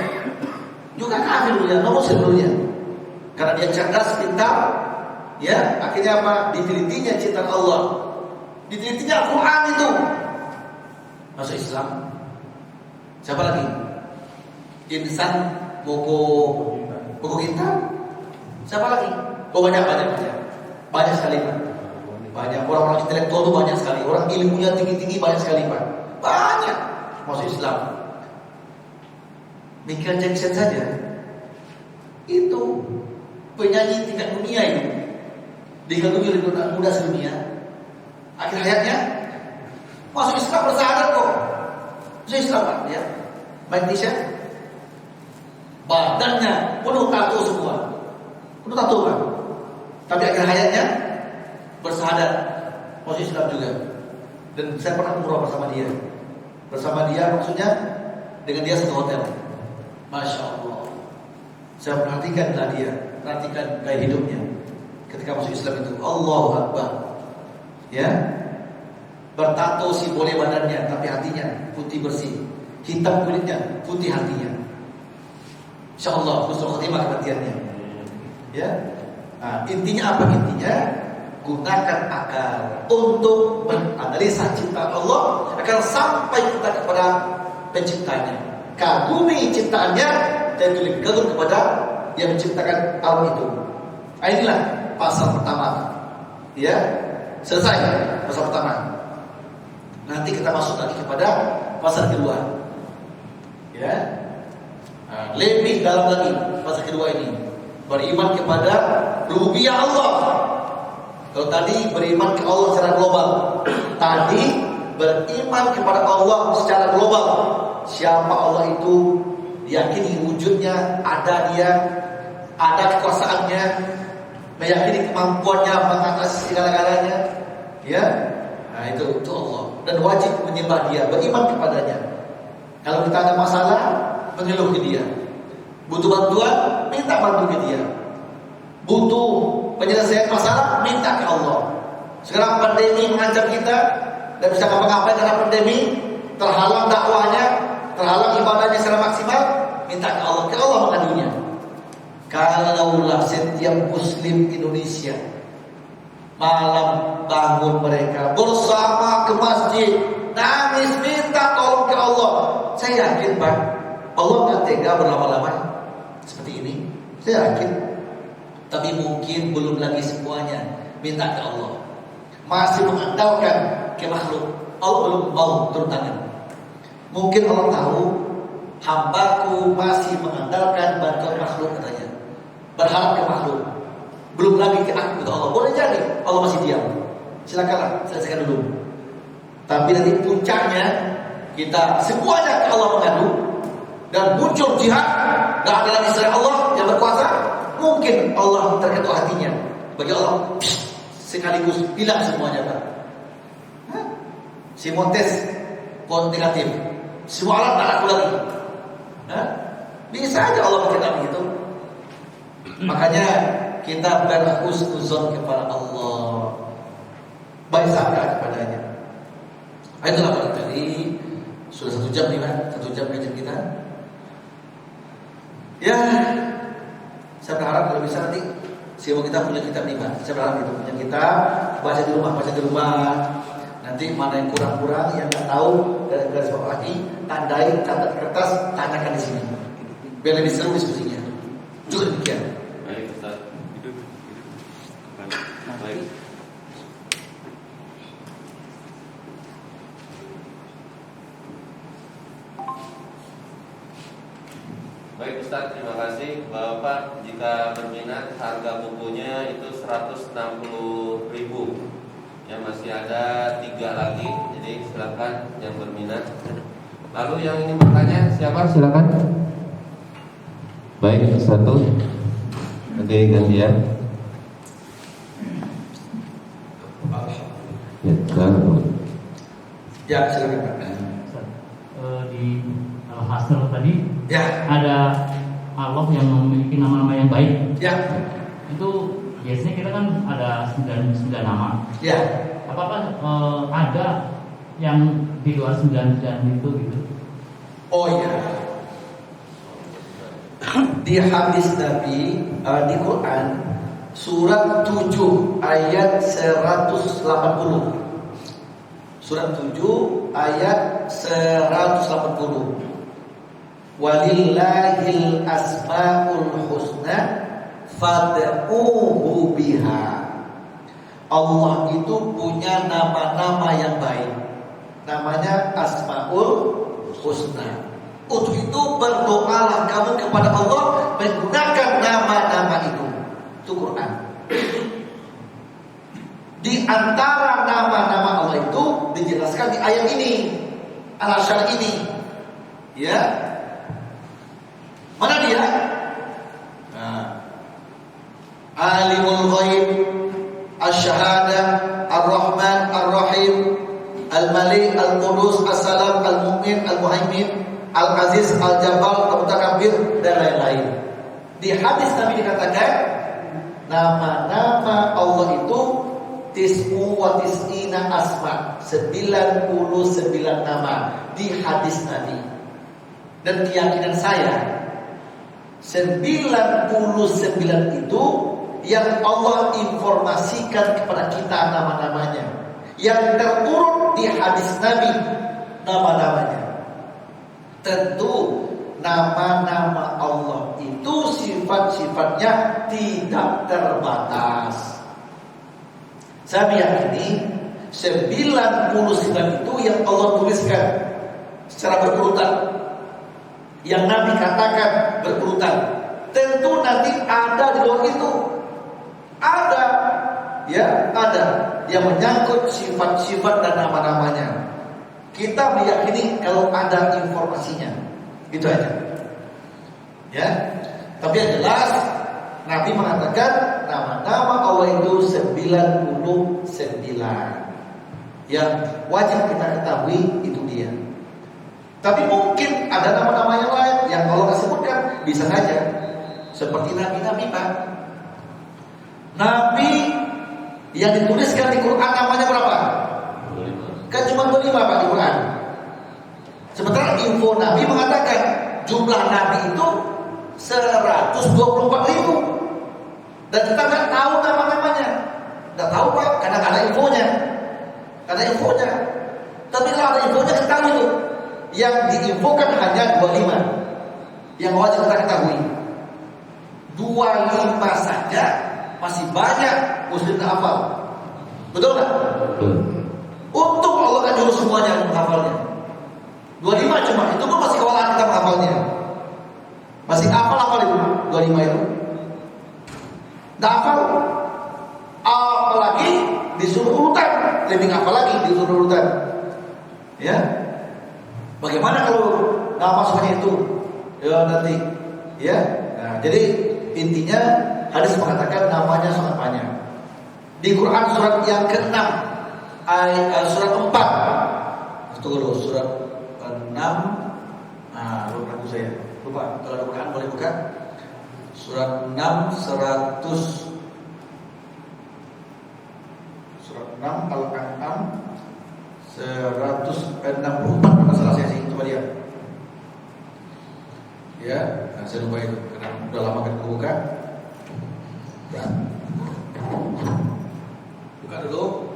Juga kafir dulunya, nomor sebelumnya. Karena dia cerdas, pintar, ya, akhirnya apa? Ditelitinya ciptaan Allah, ditelitinya Al-Quran itu, masuk Islam. Siapa lagi? Insan Moko Buku kitab. Siapa lagi? Oh banyak sekali Pak. Banyak orang-orang intelektual itu banyak sekali. Orang ilmunya tinggi-tinggi banyak sekali Pak. Banyak masuk Islam. Michael Jackson saja itu penyanyi tingkat dunia itu, dikagumi oleh anak muda sedunia. Akhir hayatnya masuk Islam, bersahadat kok. Masuk Islam Pak ya. Main t-shirt, badannya penuh tato semua, penuh tato Pak. Tapi akhir hayatnya bersahadat, masuk Islam juga. Dan saya pernah umrah bersama dia. Bersama dia maksudnya dengan dia satu hotel. Masya Allah. Saya perhatikan gaya hidupnya ketika masuk Islam itu. Allahu Akbar. Ya, bertato sih boleh badannya, tapi hatinya putih bersih, hitam kulitnya, putih hatinya. Insya Allah husnul khotimah kematiannya. Ya, nah, intinya apa? Intinya gunakan akal untuk menganalisa ciptaan Allah agar sampai kita kepada penciptanya, kagumi ciptaannya dan juga kagum kepada yang menciptakan alam itu. Inilah pasal pertama. Ya, selesai pasal pertama. Nanti kita masuk lagi kepada pasal kedua. Ya, nah, lebih dalam lagi pasal kedua ini, beriman kepada rububiyah Allah. Kalau tadi beriman ke Allah secara global, tadi beriman kepada Allah secara global. Siapa Allah itu, diyakini wujudnya, ada dia, ada kekuasaannya, meyakini kemampuannya mengatasi segala-galanya. Ya, nah itu Allah. Dan wajib menyembah dia, beriman kepadanya. Kalau kita ada masalah, mengeluh ke dia. Butuh bantuan, minta bantu ke dia. Butuh penyelesaian masalah, minta ke Allah. Sekarang pandemi mengancam kita, dan bisa ngapa-ngapain karena pandemi, terhalang dakwahnya, terhalang ibadahnya secara maksimal, minta ke Allah mengadunya. Kalaulah setiap Muslim Indonesia malam bangun mereka bersama ke masjid, nangis minta tolong ke Allah, saya yakin Pak, Allah nggak tega berlama-lama seperti ini. Saya yakin. Tapi mungkin belum lagi semuanya minta ke Allah, masih mengandalkan ke makhluk. Allah belum mau turun tangan. Mungkin Allah tahu hambaku masih mengandalkan bantuan makhluk katanya, berharap ke makhluk, belum lagi ke aku kata Allah. Boleh jadi Allah masih diam. Silakanlah selesaikan dulu. Tapi nanti puncaknya kita semuanya ke Allah mengadu dan muncul jihad, gak ada lagi selain Allah yang berkuasa. Mungkin Allah terketuk hatinya, bagi Allah sekaligus hilang semuanya Pak. Si Montes pun negatif, semua alat tak laku lagi. Bisa aja Allah berkenan begitu. Makanya kita berhusnuzon kepada Allah, baik sangka kepadanya. Itulah barangkali sudah 1 jam nih Pak, 1 jam kajian kita. Ya, saya berharap kalau bisa nanti semua kita punya kitab nih Pak. Saya berharap itu punya kitab, baca di rumah. Nanti mana yang kurang-kurang, yang nggak tahu dari garis bawah lagi, tandai, catat kertas, tanyakan di sini. Biar lebih seru diskusinya. Juga demikian. Baik Ustaz. Baik. Baik Ustaz, terima kasih. Bapak jika berminat harga bukunya itu 160.000. Ya masih ada 3 lagi, jadi silakan yang berminat. Lalu yang ingin bertanya siapa? Silakan. Baik, satu. Oke, gantian. Ya, silakan Pak. Di hasil tadi Ya, ada Allah yang memiliki nama-nama yang baik. ya, Itu biasanya kita kan ada 99 nama. ya. Apakah ada yang di luar 99 itu gitu? Oh iya. Di hadis Nabi di Quran surat 7 ayat 180. Surat 7 ayat 180. Walillahil asmaul husna fad'uhu biha. Allah itu punya nama-nama yang baik. Namanya Asmaul Husna. Untuk itu berdoalah kamu kepada Allah menggunakan nama-nama itu. Itu Quran. Di antara nama-nama Allah itu dijelaskan di ayat ini, al-asyar ini. Ya. Mana dia? Nah. Alimul Ghaib, Asy-Syahadah, Ar-Rahman, Ar-Rahim, Al-Malik, Al-Qudus, As-Salam, Al-Mu'min, Al-Muhaimin, Al-Aziz, Al-Jabbar, Al-Mutakabbir, dan lain-lain. Di hadis Nabi dikatakan nama-nama Allah itu tis'u wa tis'ina asma, 99 nama di hadis Nabi. Dan keyakinan saya 99 itu yang Allah informasikan kepada kita nama-namanya, yang terurut di hadis Nabi nama-namanya. Tentu nama-nama Allah itu sifat-sifatnya tidak terbatas. Saya meyakini 99 itu yang Allah tuliskan secara berurutan, yang Nabi katakan berurutan. Tentu nanti ada di luar itu, ada yang menyangkut sifat-sifat dan nama-namanya. Kita meyakini kalau ada informasinya, itu aja. Ya, tapi yang jelas Nabi mengatakan nama-nama Allah itu 99. Yang wajib kita ketahui itu dia. Tapi mungkin ada nama-nama yang lain yang Allah sebutkan, bisa saja. Seperti Nabi-Nabi Pak. Nabi yang dituliskan di Quran namanya berapa? 25. Kan cuma 25 Pak di Quran. Sementara info Nabi mengatakan jumlah Nabi itu 124.000. Dan kita nggak tahu nama-namanya. Nggak tahu Pak, karena nggak ada infonya. Tapi kalau ada infonya kita tahu itu. Yang diinfokan hanya 25. Yang wajib kita ketahui 25 saja masih banyak muslim yang hafal. Betul nggak? Betul. Untung Allah kan juru semuanya menghafalnya. 25 cuma itu pun masih kewalahan kita menghafalnya. Masih hafal itu 25 itu. Nggak hafal. Apalagi disuruh urutan, lebih hafal lagi disuruh urutan. Ya. Bagaimana kalau nggak masuknya itu? Ya nanti. Ya. Nah, jadi intinya hadis mengatakan namanya sangat banyak. Di Quran surat yang ke-6 ayat surat 4. Tunggu dulu, surat 6. Nah, lupa saya. Lupa. Kalau ada Quran boleh buka. Surat 6 Surat 6 Al-An'am 164 kalau salah saya sih, coba lihat. Ya, nah, saya lupa itu karena udah lama kan buka. Ya. Buka dulu.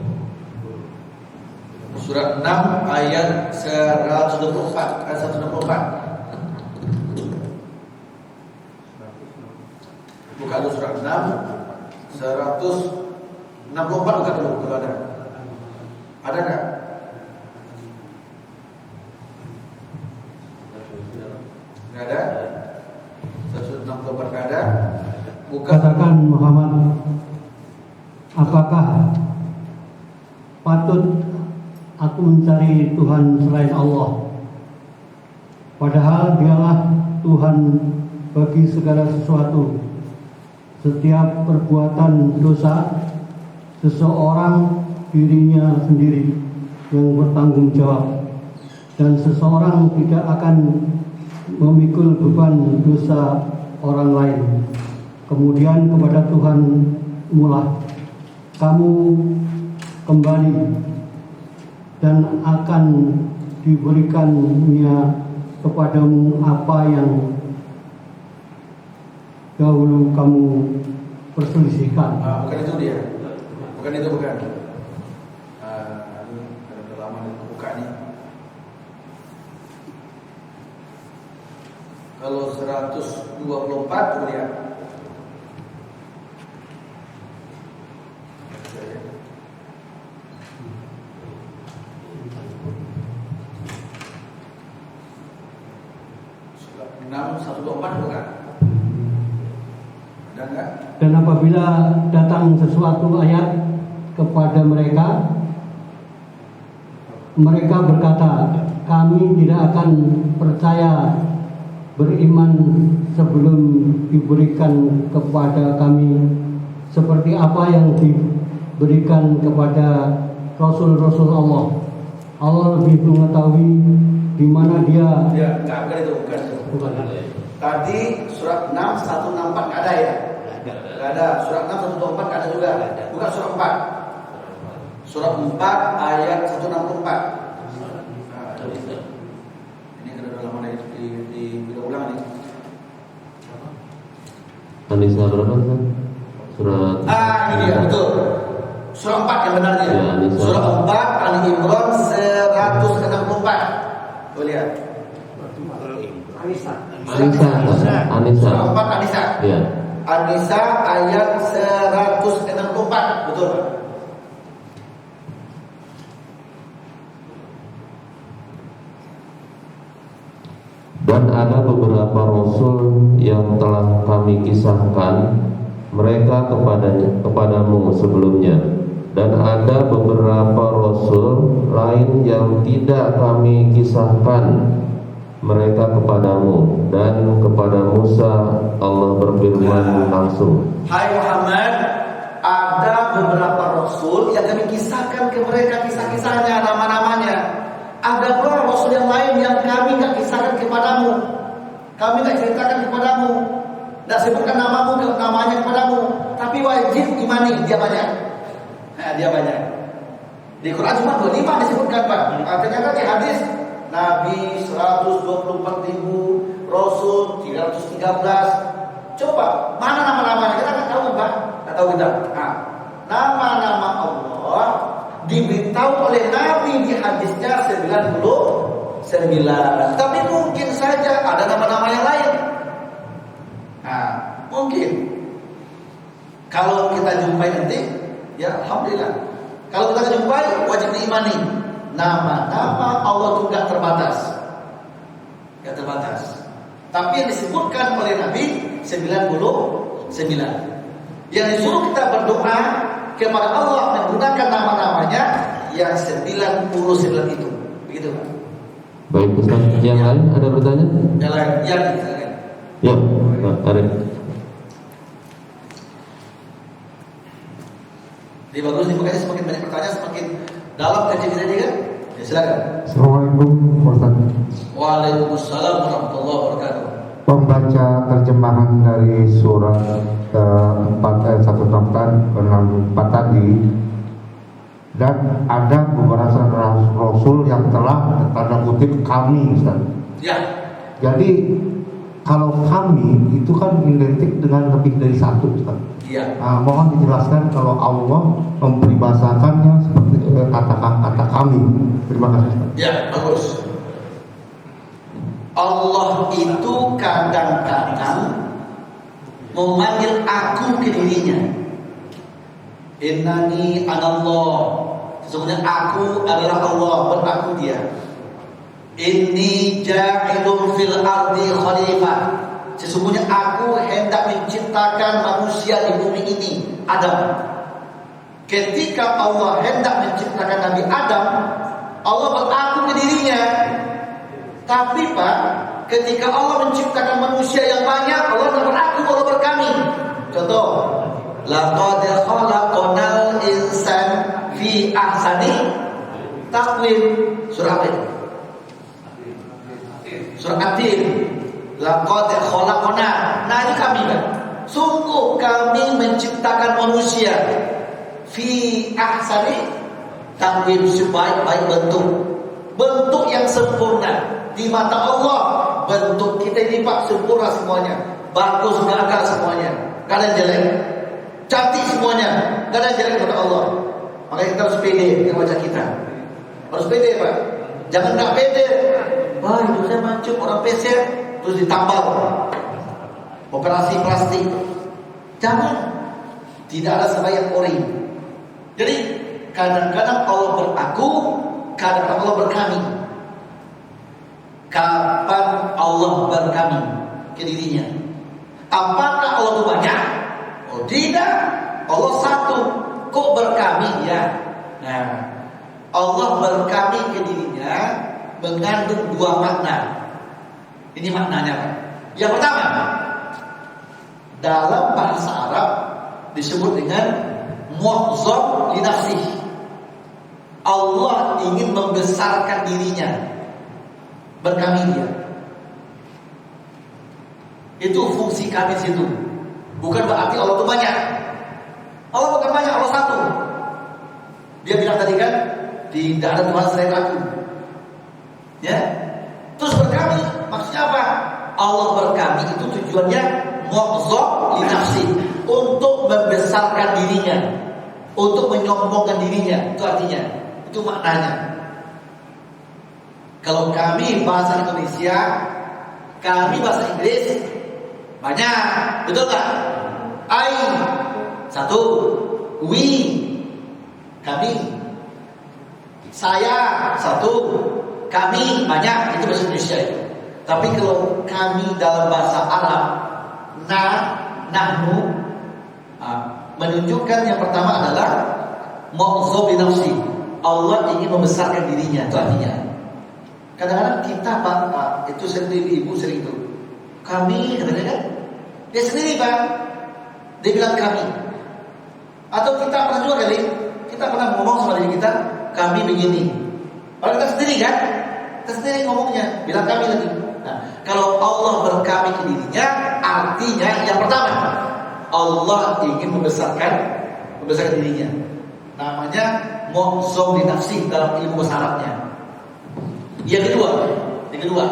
Surat 6 ayat 124. Ayat 124. Buka dulu surat 6 164, buka dulu kalau ada. Ada enggak? Enggak ada. 164 enggak ada. Buka. Katakan Muhammad, apakah patut aku mencari Tuhan selain Allah? Padahal Dialah Tuhan bagi segala sesuatu. Setiap perbuatan dosa seseorang dirinya sendiri yang bertanggung jawab, dan seseorang tidak akan memikul beban dosa orang lain. Kemudian kepada Tuhan mulah kamu kembali, dan akan diberikannya kepadamu apa yang dahulu kamu perselisihkan. Bukan itu dia. Bukan itu, bukan. Udah lama buka nih. Kalau 124 lihat. Surat 6 124 bukan? Ada enggak? Dan apabila datang sesuatu ayat kepada mereka, mereka berkata, kami tidak akan percaya beriman sebelum diberikan kepada kami seperti apa yang diberikan kepada Rasul-Rasul Allah. Allah lebih mengetahui di mana dia. Ya, enggak itu, bukan. Tadi surat 6 164 enggak ada ya? Enggak ada. Surat 6 124 enggak ada juga. Bukan surat 4. Surat 4 ayat 164. Ini kena dalam mana di ulang nih. Anisa berapa kan? Surat. Ini dia betul. Surah 4 yang benarnya. Ya, An-Nisa. Surah 4 Ali Imran 164. Tuh lihat. Anisa. Surah 4 An-Nisa. Ya. An-Nisa ayat 164. Betul. Dan ada beberapa rasul yang telah kami kisahkan mereka kepadamu sebelumnya, dan ada beberapa rasul lain yang tidak kami kisahkan mereka kepadamu. Dan kepada Musa Allah berfirman langsung, Hai Muhammad, ada beberapa rasul yang kami kisahkan ke mereka kisah-kisahnya, nama-namanya. Ada pula rasul yang lain yang kami nggak kisahkan kepadamu, kami nggak ceritakan kepadamu, nggak sebutkan namanya kepadamu, tapi wajib imani dia banyak. Nah, dia banyak. Di Quran cuma 25 disebutkan, Pak. Ternyata di hadis Nabi 124.000, Rasul 313. Coba mana nama-namanya? Kita nggak tahu, Pak. Nggak tahu kita. Nah, nama-nama Allah diberitahu oleh Nabi di hadisnya 99. Tapi mungkin saja ada nama-nama yang lain. Nah, mungkin kalau kita jumpai nanti, ya alhamdulillah. Kalau kita jumpai, wajib diimani. Nama-nama Allah itu gak terbatas. Gak terbatas. Tapi yang disebutkan oleh Nabi 99. Yang disuruh kita berdoa kepada Allah menggunakan nama-namanya yang 99 itu. Begitu, Pak. baik Ustaz. Yang lain ada bertanya? Yang lain, yang lain. Ya, Pak Arif. Jadi bagus nih, makanya semakin banyak pertanyaan semakin dalam kajian kita kan? Ya silakan. Assalamualaikum Ustaz. Waalaikumsalam warahmatullahi wabarakatuh. Pembaca terjemahan dari surat 4 ayat 164 tadi, dan ada beberapa rasul yang telah tanda kutip kami, Ustaz. Ya. Jadi kalau kami itu kan identik dengan lebih dari satu, Ustaz. Iya. Mohon dijelaskan kalau Allah memperbahasakannya seperti kata kami. Terima kasih, Ustaz. Ya, bagus. Allah itu kadang-kadang memanggil aku ke dirinya. Innani anallah. Sesungguhnya aku adalah Allah, beraku dia. Inni ja'ilun fil ardi khalifah. Sesungguhnya aku hendak menciptakan manusia di bumi ini, Adam. Ketika Allah hendak menciptakan Nabi Adam, Allah beraku ke dirinya. Tapi Pak, ketika Allah menciptakan manusia yang banyak, Allah tak beraku, Allah berkami. Contoh, laqad khalaqnal insan fi ahsani taqwim. Surah apa itu? Surah At-Tin. Laqad khalaqna. Nah, ini kami kan. Sungguh kami menciptakan manusia fi ahsani taqwim, sebaik-baik bentuk yang sempurna. Di mata Allah bentuk kita ini Pak sempurna semuanya, bagus, gagah semuanya, gak ada jelek, cantik semuanya, gak ada jelek kepada Allah. Makanya kita harus pede dengan wajah kita, harus pede Pak. Jangan gak pede. Wah, itu saya mancung orang peser, terus ditambal operasi plastik. Jangan. Tidak ada sembahyang ori. Jadi kadang-kadang Allah beraku, kadang-kadang Allah berkami. Kapan Allah berkami ke dirinya? Apakah Allah itu banyak? Oh tidak, Allah satu. Kok berkami ya? Nah, Allah berkami ke dirinya mengandung dua makna. Ini maknanya, Pak. Yang pertama, dalam bahasa Arab disebut dengan mu'azzam li nafsih. Allah ingin membesarkan dirinya, berkami dia. Itu fungsi kami situ. Bukan berarti Allah itu banyak. Allah bukan banyak, Allah satu. Dia bilang tadi kan, tidak ada Tuhan selain aku. Ya. Terus berkami, maksudnya apa? Allah berkami itu tujuannya mu'azzam li nafsi, untuk membesarkan dirinya, untuk menyombongkan dirinya. Itu artinya, itu maknanya. Kalau kami bahasa Indonesia, kami bahasa Inggris banyak, betul nggak? I satu, we kami, saya satu, kami banyak, itu bahasa Indonesia itu. Tapi kalau kami dalam bahasa Arab, nahnu, menunjukkan yang pertama adalah mu'azzam li nafsi. Allah ingin membesarkan dirinya, itu artinya. Kadang-kadang kita Pak, itu sendiri, ibu sering itu. Kami, katanya kan? Dia sendiri Pak. Dia bilang kami. Atau kita pernah juga kali, kita pernah ngomong sama diri kita, kami begini. Kalau kita sendiri kan? Kita sendiri ngomongnya, bilang kami lagi. Nah, kalau Allah berkami ke dirinya, artinya yang pertama, Allah ingin membesarkan dirinya. Namanya mu'azzam li nafsi dalam ilmu bahasa Arabnya. Yang kedua,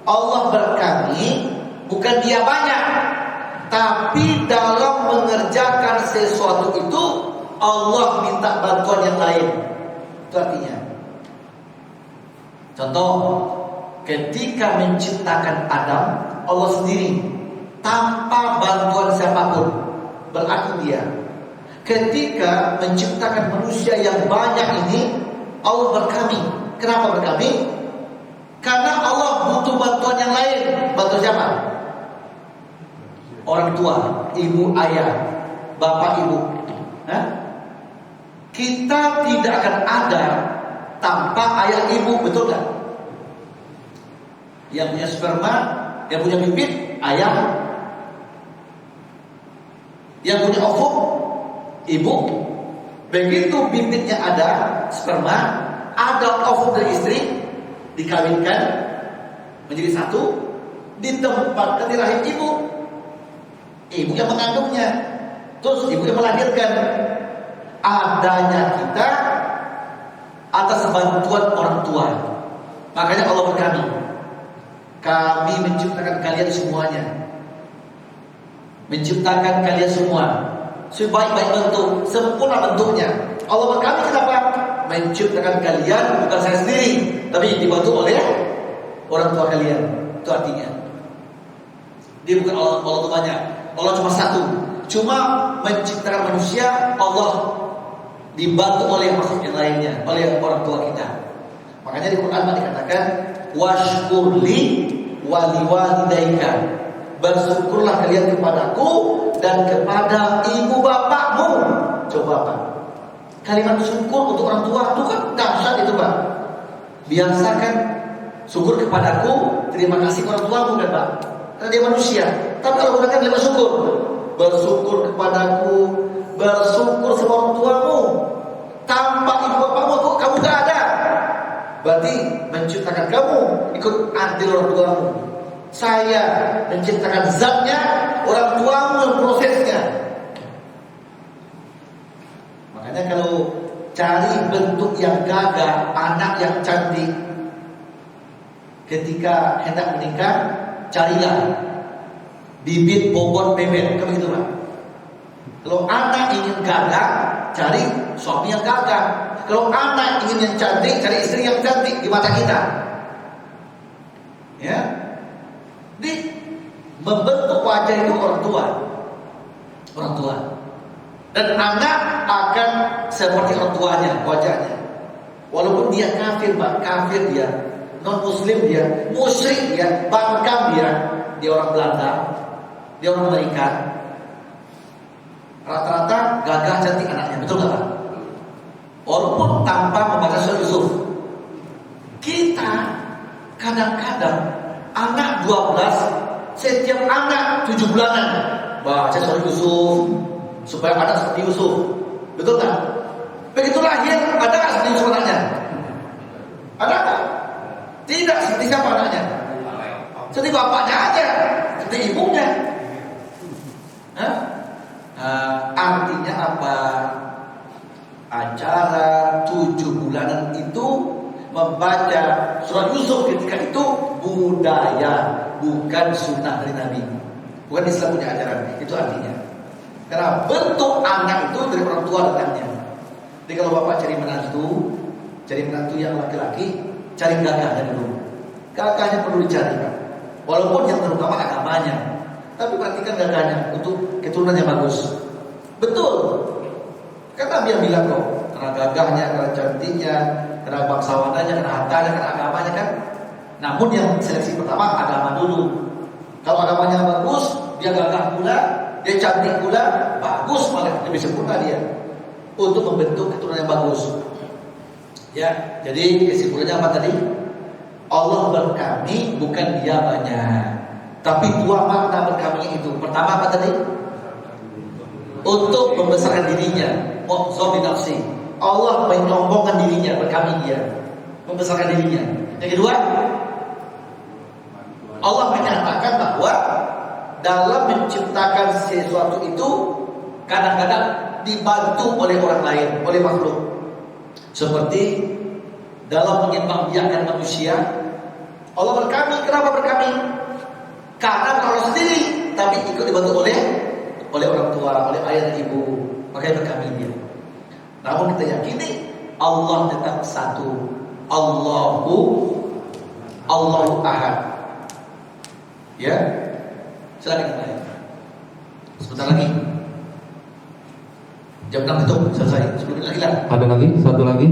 Allah berkami bukan dia banyak, tapi dalam mengerjakan sesuatu itu Allah minta bantuan yang lain. Itu artinya. Contoh, ketika menciptakan Adam, Allah sendiri tanpa bantuan siapapun, berarti dia. Ketika menciptakan manusia yang banyak ini, Allah berkami. Kenapa berkami? Karena Allah butuh bantuan yang lain. Bantuan siapa? Orang tua, ibu, ayah, bapak, ibu. Kita tidak akan ada tanpa ayah ibu, betul kan? Yang punya sperma, yang punya bibit, ayah. Yang punya ovum, ibu. Begitu bibitnya ada, sperma, ada ovum dari istri, dikawinkan menjadi satu, ditempatkan di rahim ibu. Ibu yang mengandungnya, terus ibu yang melahirkan. Adanya kita atas bantuan orang tua. Makanya Allah berkami. Kami menciptakan kalian semuanya, menciptakan kalian semua sebaik-baik bentuk, sempurna bentuknya. Allah berkami kenapa? Menciptakan kalian bukan saya sendiri, tapi dibantu oleh orang tua kalian. Itu artinya dia bukan Allah itu banyak, Allah cuma satu. Cuma menciptakan manusia, Allah dibantu oleh makhluk yang lainnya, oleh orang tua kita. Makanya di Quran dikatakan washkurli waliwalidaika, bersyukurlah kalian kepadaku dan kepada ibu bapakmu. Coba Pak, kalimat syukur untuk orang tua itu kan dahsyat itu Pak. Biasakan syukur kepadaku, terima kasih orang tuamu kan Pak, karena dia manusia. Tapi kalau gunakan kalimat syukur, bersyukur kepadaku, bersyukur sama orang tuamu. Tanpa ibu bapakmu kok kamu gak ada. Berarti menciptakan kamu ikut andil orang tuamu. Saya menciptakan zatnya, orang tuamu yang prosesnya. Makanya kalau cari bentuk yang gagah, anak yang cantik, ketika hendak menikah, carilah bibit bobot bebek, kan begitu Pak. Kalau anak ingin gagah, cari suami yang gagah. Kalau anak ingin yang cantik, cari istri yang cantik di mata kita. Ya. Di membentuk wajah itu orang tua. Dan anak akan seperti orang tuanya wajahnya. Walaupun dia kafir, kafir dia, non muslim dia, musyrik dia, bangkang dia orang Belanda, dia orang Amerika. Rata-rata gagah cantik anaknya, betul nggak Pak? Walaupun tanpa membaca surah Yusuf. Kita kadang-kadang anak 12, setiap anak 7 bulanan baca surah Yusuf supaya anak seperti Yusuf, betul nggak? Begitu lahir ada nggak seperti Yusuf anaknya? Ada nggak? Tidak seperti siapa anaknya? Seperti bapaknya aja, seperti ibunya. Artinya apa? Acara 7 bulanan itu membaca surah Yusuf ketika itu budaya, bukan sunnah dari Nabi, bukan Islam punya ajaran. Itu artinya. Karena bentuk anak itu dari orang tua datangnya. Jadi kalau bapak cari menantu yang laki-laki, cari gagahnya dulu. Gagahnya perlu dicari Pak. Walaupun yang terutama agamanya, tapi perhatikan gagahnya untuk keturunan yang bagus. Betul. Kan Nabi yang bilang kok, karena gagahnya, karena cantiknya, karena bangsawananya, karena hartanya, karena agamanya kan. Namun yang seleksi pertama agama dulu. Kalau agamanya bagus, dia gagah pula, dia cantik pula, bagus malah lebih sempurna dia untuk membentuk keturunan yang bagus. Ya, jadi kesimpulannya apa tadi? Allah berkami bukan dia banyak, tapi 2 makna berkami itu. Pertama apa tadi? Untuk membesarkan dirinya, mu'zam binafsi. Allah menyombongkan dirinya, berkami dia, membesarkan dirinya. Yang kedua, Allah menyatakan bahwa dalam menciptakan sesuatu itu kadang-kadang dibantu oleh orang lain, oleh makhluk. Seperti dalam mengembangbiakkan manusia, Allah berkami. Kenapa berkami? Karena kalau sendiri, tapi ikut dibantu oleh orang tua, oleh ayah dan ibu, makanya berkami dia. Namun kita yakini Allah tetap satu. Allahu Ahad. Ya, silakan kita lihat. Sebentar lagi. Jam 6 tutup, selesai. Sebelum kita hilang. Ada lagi? Satu lagi?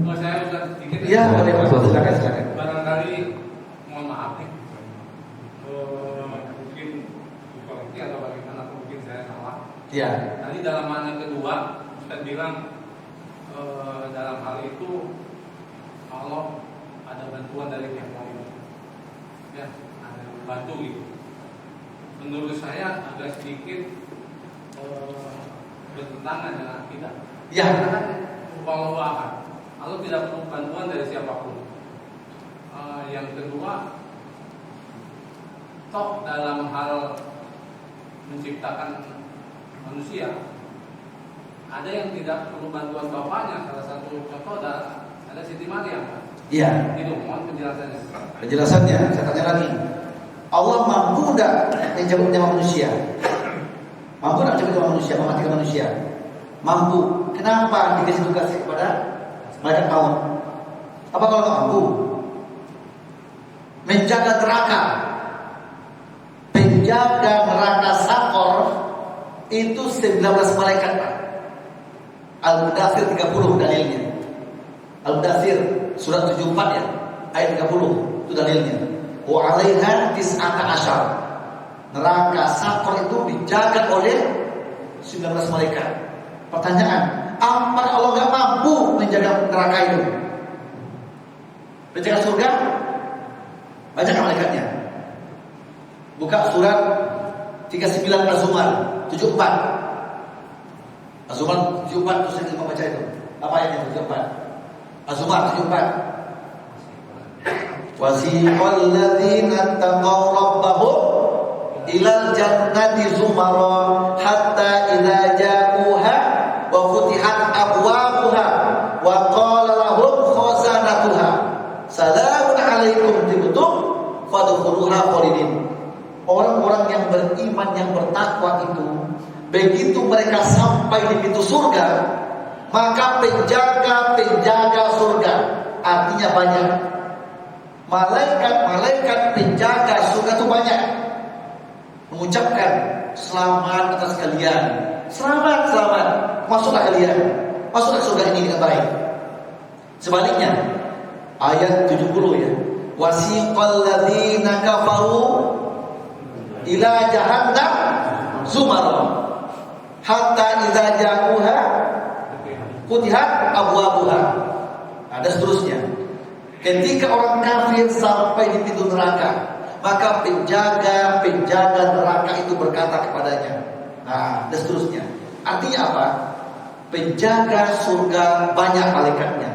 Oh, saya udah sedikit. Iya, boleh Pak. Silakan. Barangkali mohon maaf nih. Mungkin dikoreksi atau bagaimana, atau mungkin saya salah. Iya. Tadi dalam makna kedua, Ustaz bilang dalam hal itu Allah ada bantuan dari pihak lain. Ya, ada yang membantu gitu. Menurut saya agak sedikit bertentangan dengan akidah. Ya. Karena kan wallahu ahad, Allah tidak perlu bantuan dari siapapun. Yang kedua, toh dalam hal menciptakan manusia, ada yang tidak perlu bantuan bapaknya. Salah satu contoh ada Siti Maryam. Iya. Itu mohon penjelasannya. Penjelasannya, saya tanya lagi. Allah mampu tidak mencabut nyawa manusia? Mampu tidak mencabut nyawa manusia, mematikan manusia? Mampu. Kenapa dikasih tugas kepada malaikat maut? Apa kalau nggak mampu? Menjaga neraka. Penjaga neraka Sakor itu 19 malaikat Pak. Al-Mudathir 30 dalilnya. Al-Mudathir surat 74 ya, ayat 30 itu dalilnya. Wa 'alaiha 19. Neraka Sakor itu dijaga oleh 19 malaikat. Pertanyaan, apa Allah nggak mampu menjaga neraka itu? Menjaga surga? Banyak malaikatnya. Buka surat 39 Az-Zumar 74. Az-Zumar 74 itu saya mau baca itu. Apa ayatnya 74? Az-Zumar 74. Wasiqal ladzina taqaw rabbahum ilal jannati zumara hatta idza ja'uha wa futihat abwabuha wa qala lahum khazanatuha salamun alaikum tibtum fadkhuluha khalidin. Orang-orang yang beriman, yang bertakwa itu, begitu mereka sampai di pintu surga, maka penjaga surga, artinya banyak malaikat penjaga surga itu banyak. mengucapkan selamat atas kalian. Selamat, selamat. Masuklah kalian. Masuklah surga ini dengan baik. Sebaliknya, ayat 70 ya. Wasiqal ladzina kafaru ila jahannam zumara hatta idza ja'uha futihat abwabuha. Ada seterusnya. Ketika orang kafir sampai di pintu neraka, maka penjaga neraka itu berkata kepadanya. Nah, dan seterusnya. Artinya apa? Penjaga surga banyak malaikatnya.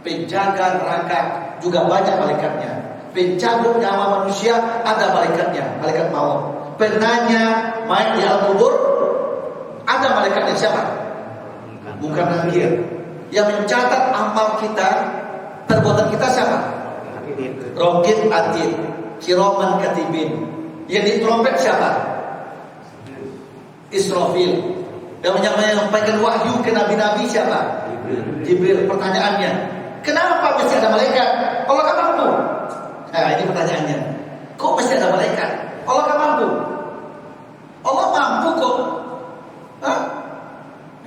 Penjaga neraka juga banyak malaikatnya. Penjaga nyawa manusia ada malaikatnya, malaikat maut. Penanya mayat di alam kubur ada malaikatnya siapa? Bukan nakir. Yang mencatat amal kita, perbuatan kita siapa? Raqib atid, kiraman katibin. Yang ditrompet siapa? Israfil. Yang menyampaikan wahyu ke nabi-nabi siapa? Jibril. Pertanyaannya, kenapa mesti ada malaikat? Allah kan mampu. Nah, ini pertanyaannya. Kok mesti ada malaikat? Allah kan mampu. Allah mampu kok. Hah?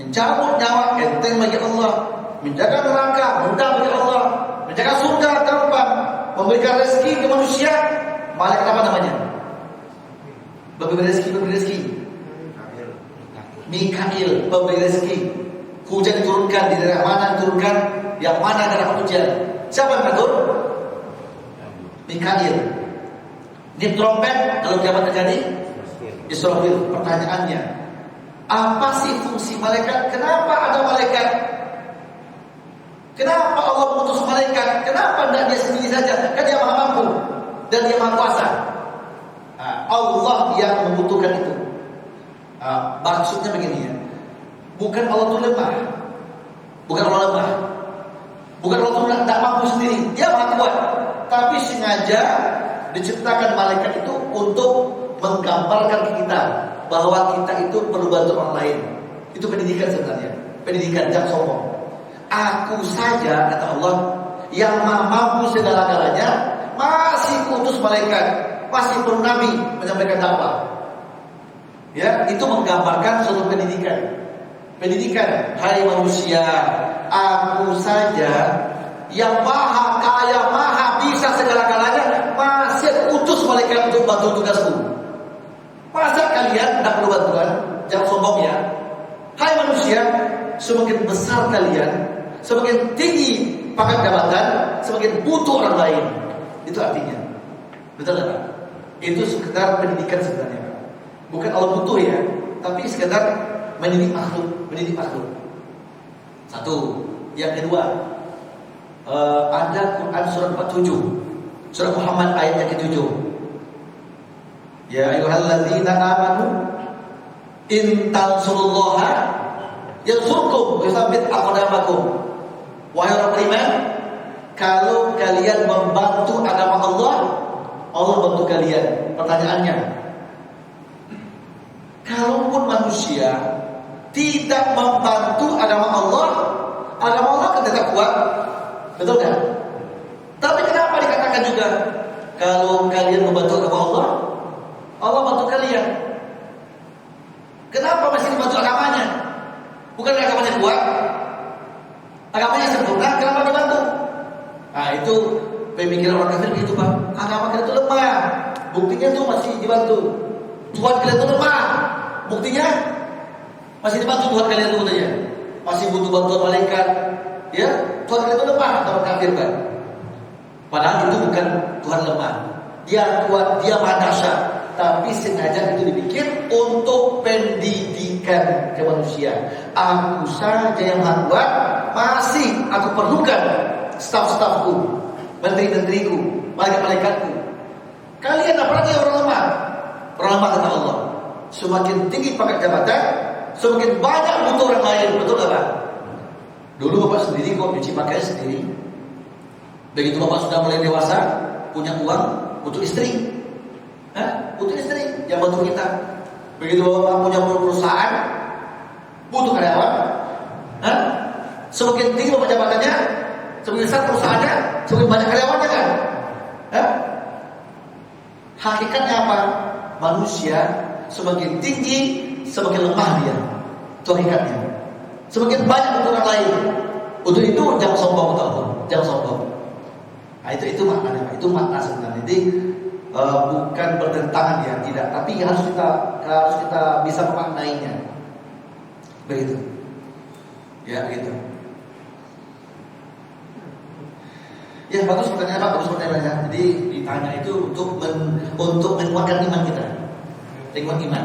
Mencabut nyawa enteng bagi Allah, menjaga neraka mudah bagi Allah, menjaga surga gampang, memberikan rezeki ke manusia. Malaikat apa namanya? Pemberi rezeki. Mikail, pemberi rezeki. Hujan diturunkan di daerah mana diturunkan, yang mana daerah hujan. Siapa yang mengatur? Mikail. Di trompet kalau kiamat terjadi, Israfil. Pertanyaannya, apa sih fungsi malaikat? Kenapa ada malaikat? Kenapa Allah mengutus malaikat? Kenapa tidak dia sendiri saja? Kan dia maha mampu dan dia maha kuasa. Allah yang membutuhkan itu. Maksudnya begini ya, bukan Allah itu lemah, bukan Allah lemah, bukan Allah itu tidak mampu sendiri, dia maha kuat. Tapi sengaja diciptakan malaikat itu untuk menggambarkan ke kita bahwa kita itu perlu bantu orang lain. Itu pendidikan sebenarnya, pendidikan, jangan sombong. Aku saja, kata Allah, yang maha mampu segala-galanya, masih utus malaikat, masih perlu nabi menyampaikan dakwah. Ya, itu menggambarkan suatu pendidikan. Pendidikan, hai manusia, aku saja yang maha kaya, maha bisa segala-galanya, masih utus malaikat untuk bantu tugasku. Masa kalian tidak perlu bantuan? Jangan sombong ya. Hai manusia, semakin besar kalian, semakin tinggi pangkat jabatan, semakin butuh orang lain. Itu artinya. Betul tak? Itu sekedar pendidikan sebenarnya. Bukan Allah butuh ya, tapi sekedar mendidik makhluk. Satu. Yang kedua, ada Quran surat 47, surat Muhammad ayat yang ke-7. Ya ayyuhalladzina amanu in tansurullaha yansurkum wa yutsabbit aqdamakum. Wahai orang beriman, kalau kalian membantu agama Allah, Allah bantu kalian. Pertanyaannya, kalaupun manusia tidak membantu agama Allah akan tetap kuat. Betul kan? Tapi kenapa dikatakan juga kalau kalian membantu agama Allah, Allah bantu kalian? Kenapa masih dibantu agamanya? Bukan agamanya kuat, agamanya sempurna, kenapa dibantu? Nah, itu pemikiran orang kafir gitu, Pak. Agama kita itu lemah, buktinya tuh masih dibantu. Tuhan kalian itu lemah, buktinya masih dibantu Tuhan kalian itu katanya. Masih butuh bantuan malaikat. Ya, Tuhan kalian itu lemah, orang kafir, Pak. Padahal itu bukan Tuhan lemah. Dia kuat, dia maha dahsyat. Tapi sengaja itu dibikin untuk pendidikan ke manusia. Aku saja yang maha kuat, masih aku perlukan staf-stafku, menteri-menteriku, malaikat-malaikatku. Kalian apalagi orang lemah? Orang lemah kata Allah. Semakin tinggi pangkat jabatan, semakin banyak butuh orang lain. Betul tak, Pak? Dulu Bapak sendiri kok cuci pakaian sendiri. Begitu Bapak sudah mulai dewasa, punya uang, butuh istri. Butuh istri yang bantu kita. Begitu Bapak punya perusahaan, butuh karyawan. Semakin tinggi Bapak jabatannya, semakin besar perusahaannya, semakin banyak karyawannya kan? Hakikatnya apa? Manusia semakin tinggi, semakin lemah dia. Itu hakikatnya. Semakin banyak untuk orang lain. Untuk itu jangan sombong untuk Allah, jangan sombong. Nah, itu maknanya, itu makna sebenarnya. Jadi bukan bertentangan ya, tidak. Tapi harus kita bisa memaknainya. Begitu. Ya, begitu. Ya, bagus pertanyaan Pak, bagus pertanyaannya. Jadi ditanya itu untuk menguatkan iman kita. Menguat iman.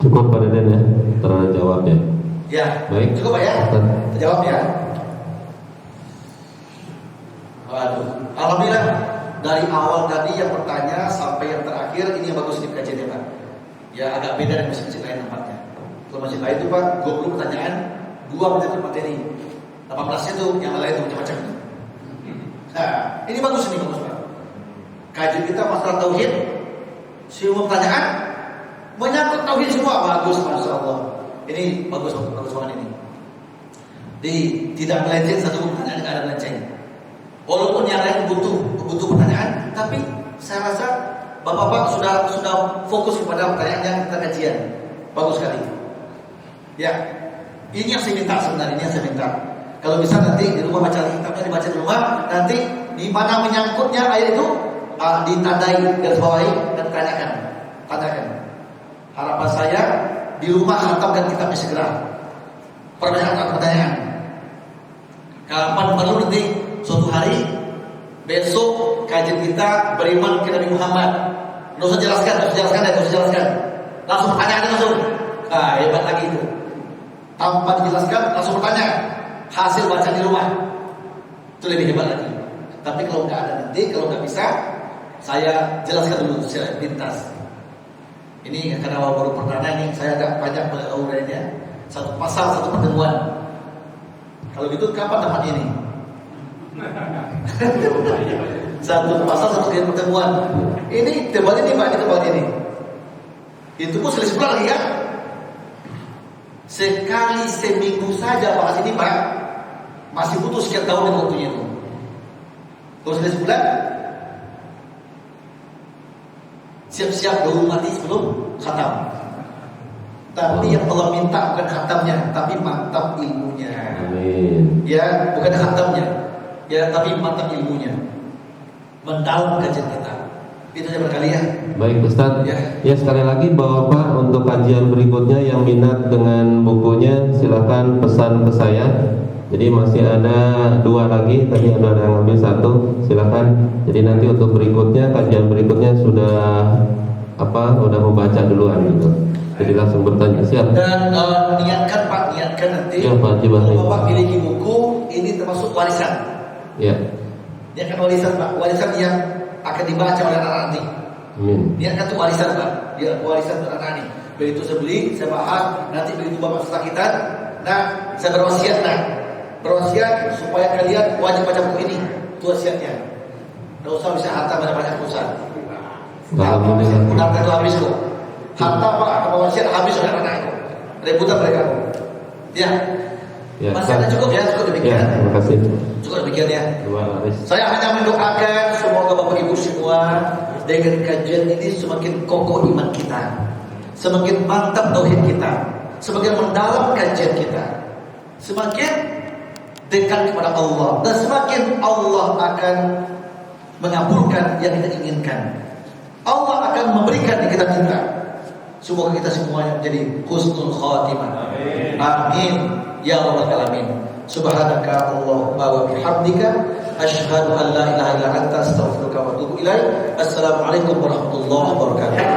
Cukup Pak Deden ya, terjawab ya. Ya, Baik. cukup Pak ya. Terjawab ya. Waduh, alhamdulillah dari awal tadi yang bertanya sampai yang terakhir ini yang bagus di kajiannya Pak. Ya agak beda dengan masjid lain tempatnya. Kalau masjid lain itu Pak 20 pertanyaan, 2 menjadi materi. 18-nya tuh yang lain itu macam-macam. Nah, ini bagus Pak. Kajian kita masalah tauhid, semua pertanyaan menyangkut tauhid semua, bagus Masya Allah. Ini bagus banget ini. Tidak melenceng satu pertanyaan, tidak ada melenceng. Walaupun yang lain butuh pertanyaan, tapi saya rasa Bapak-bapak sudah fokus kepada pertanyaan yang kita kajian. Bagus sekali. Ya, ini yang saya minta sebenarnya, ini yang saya minta. Kalau bisa nanti di rumah baca kitabnya, dibaca di rumah, nanti di mana menyangkutnya ayat itu ditandai, garis bawahi dan tanyakan. Harapan saya di rumah hantamkan kitabnya segera. Perbanyak pertanyaan. Kapan perlu nanti suatu hari besok kajian kita beriman ke Nabi Muhammad. Nggak usah jelaskan. Langsung pertanyaan langsung. Nah, hebat lagi itu. Tanpa dijelaskan langsung bertanya. Hasil baca di rumah itu lebih hebat lagi. Tapi kalau nggak ada nanti, kalau nggak bisa, saya jelaskan dulu secara pintas. Ini karena baru perdana ini saya agak banyak mengurainya. Satu pasal, satu pertemuan. Kalau gitu kapan tempat ini? Satu pasal, satu pertemuan. Ini tempat ini Pak, ini tempat ini. Itu pun selisih lagi kan? Sekali seminggu saja bahas ini Pak, masih butuh sekian tahun itu waktunya itu. Kalau sudah sebulan, siap-siap dulu mati sebelum khatam. Tapi yang Allah minta bukan khatamnya, tapi mantap ilmunya. Amin. Ya, bukan khatamnya, ya tapi mantap ilmunya. Mendalam kajian kita. Itu aja berkali ya. Baik Ustaz. Ya. Ya sekali lagi Bapak untuk kajian berikutnya yang minat dengan bukunya silakan pesan ke saya. Jadi masih ada 2 lagi, tadi ada yang ngambil 1, silakan. Jadi nanti untuk berikutnya kajian berikutnya sudah membaca duluan gitu. Jadi langsung bertanya, siap. Dan niatkan Pak, nanti Ya, Pak, kalau Bapak miliki buku ini termasuk warisan. Ya. Niatkan warisan Pak, warisan yang akan dibaca oleh anak nanti. Amin. Niatkan itu warisan Pak, dia warisan untuk anak ini. Begitu saya beli, saya bahas, nanti begitu Bapak kesakitan, nah saya berwasiat supaya kalian wajib baca buku ini. Itu wasiatnya. Tidak usah bisa harta banyak perusahaan. Alhamdulillah. Harta itu habis kok. Harta Pak, apa wasiat habis oleh anak itu. Rebutan mereka. Ya. Ya, Masih ada cukup ya, cukup demikian. Ya, terima kasih. Cukup demikian ya. Terima kasih. Saya hanya mendoakan semoga Bapak Ibu semua dengan kajian ini semakin kokoh iman kita, semakin mantap tauhid kita, semakin mendalam kajian kita, semakin dekat kepada Allah, dan semakin Allah akan mengabulkan yang kita inginkan. Allah akan memberikan yang kita minta. Semoga kita semuanya menjadi husnul khatimah. Amin. Ya Rabbal alamin. Subhanaka Allahumma wa bihamdika asyhadu an la ilaha illa anta astaghfiruka wa atubu ilaik. Assalamualaikum warahmatullahi wabarakatuh.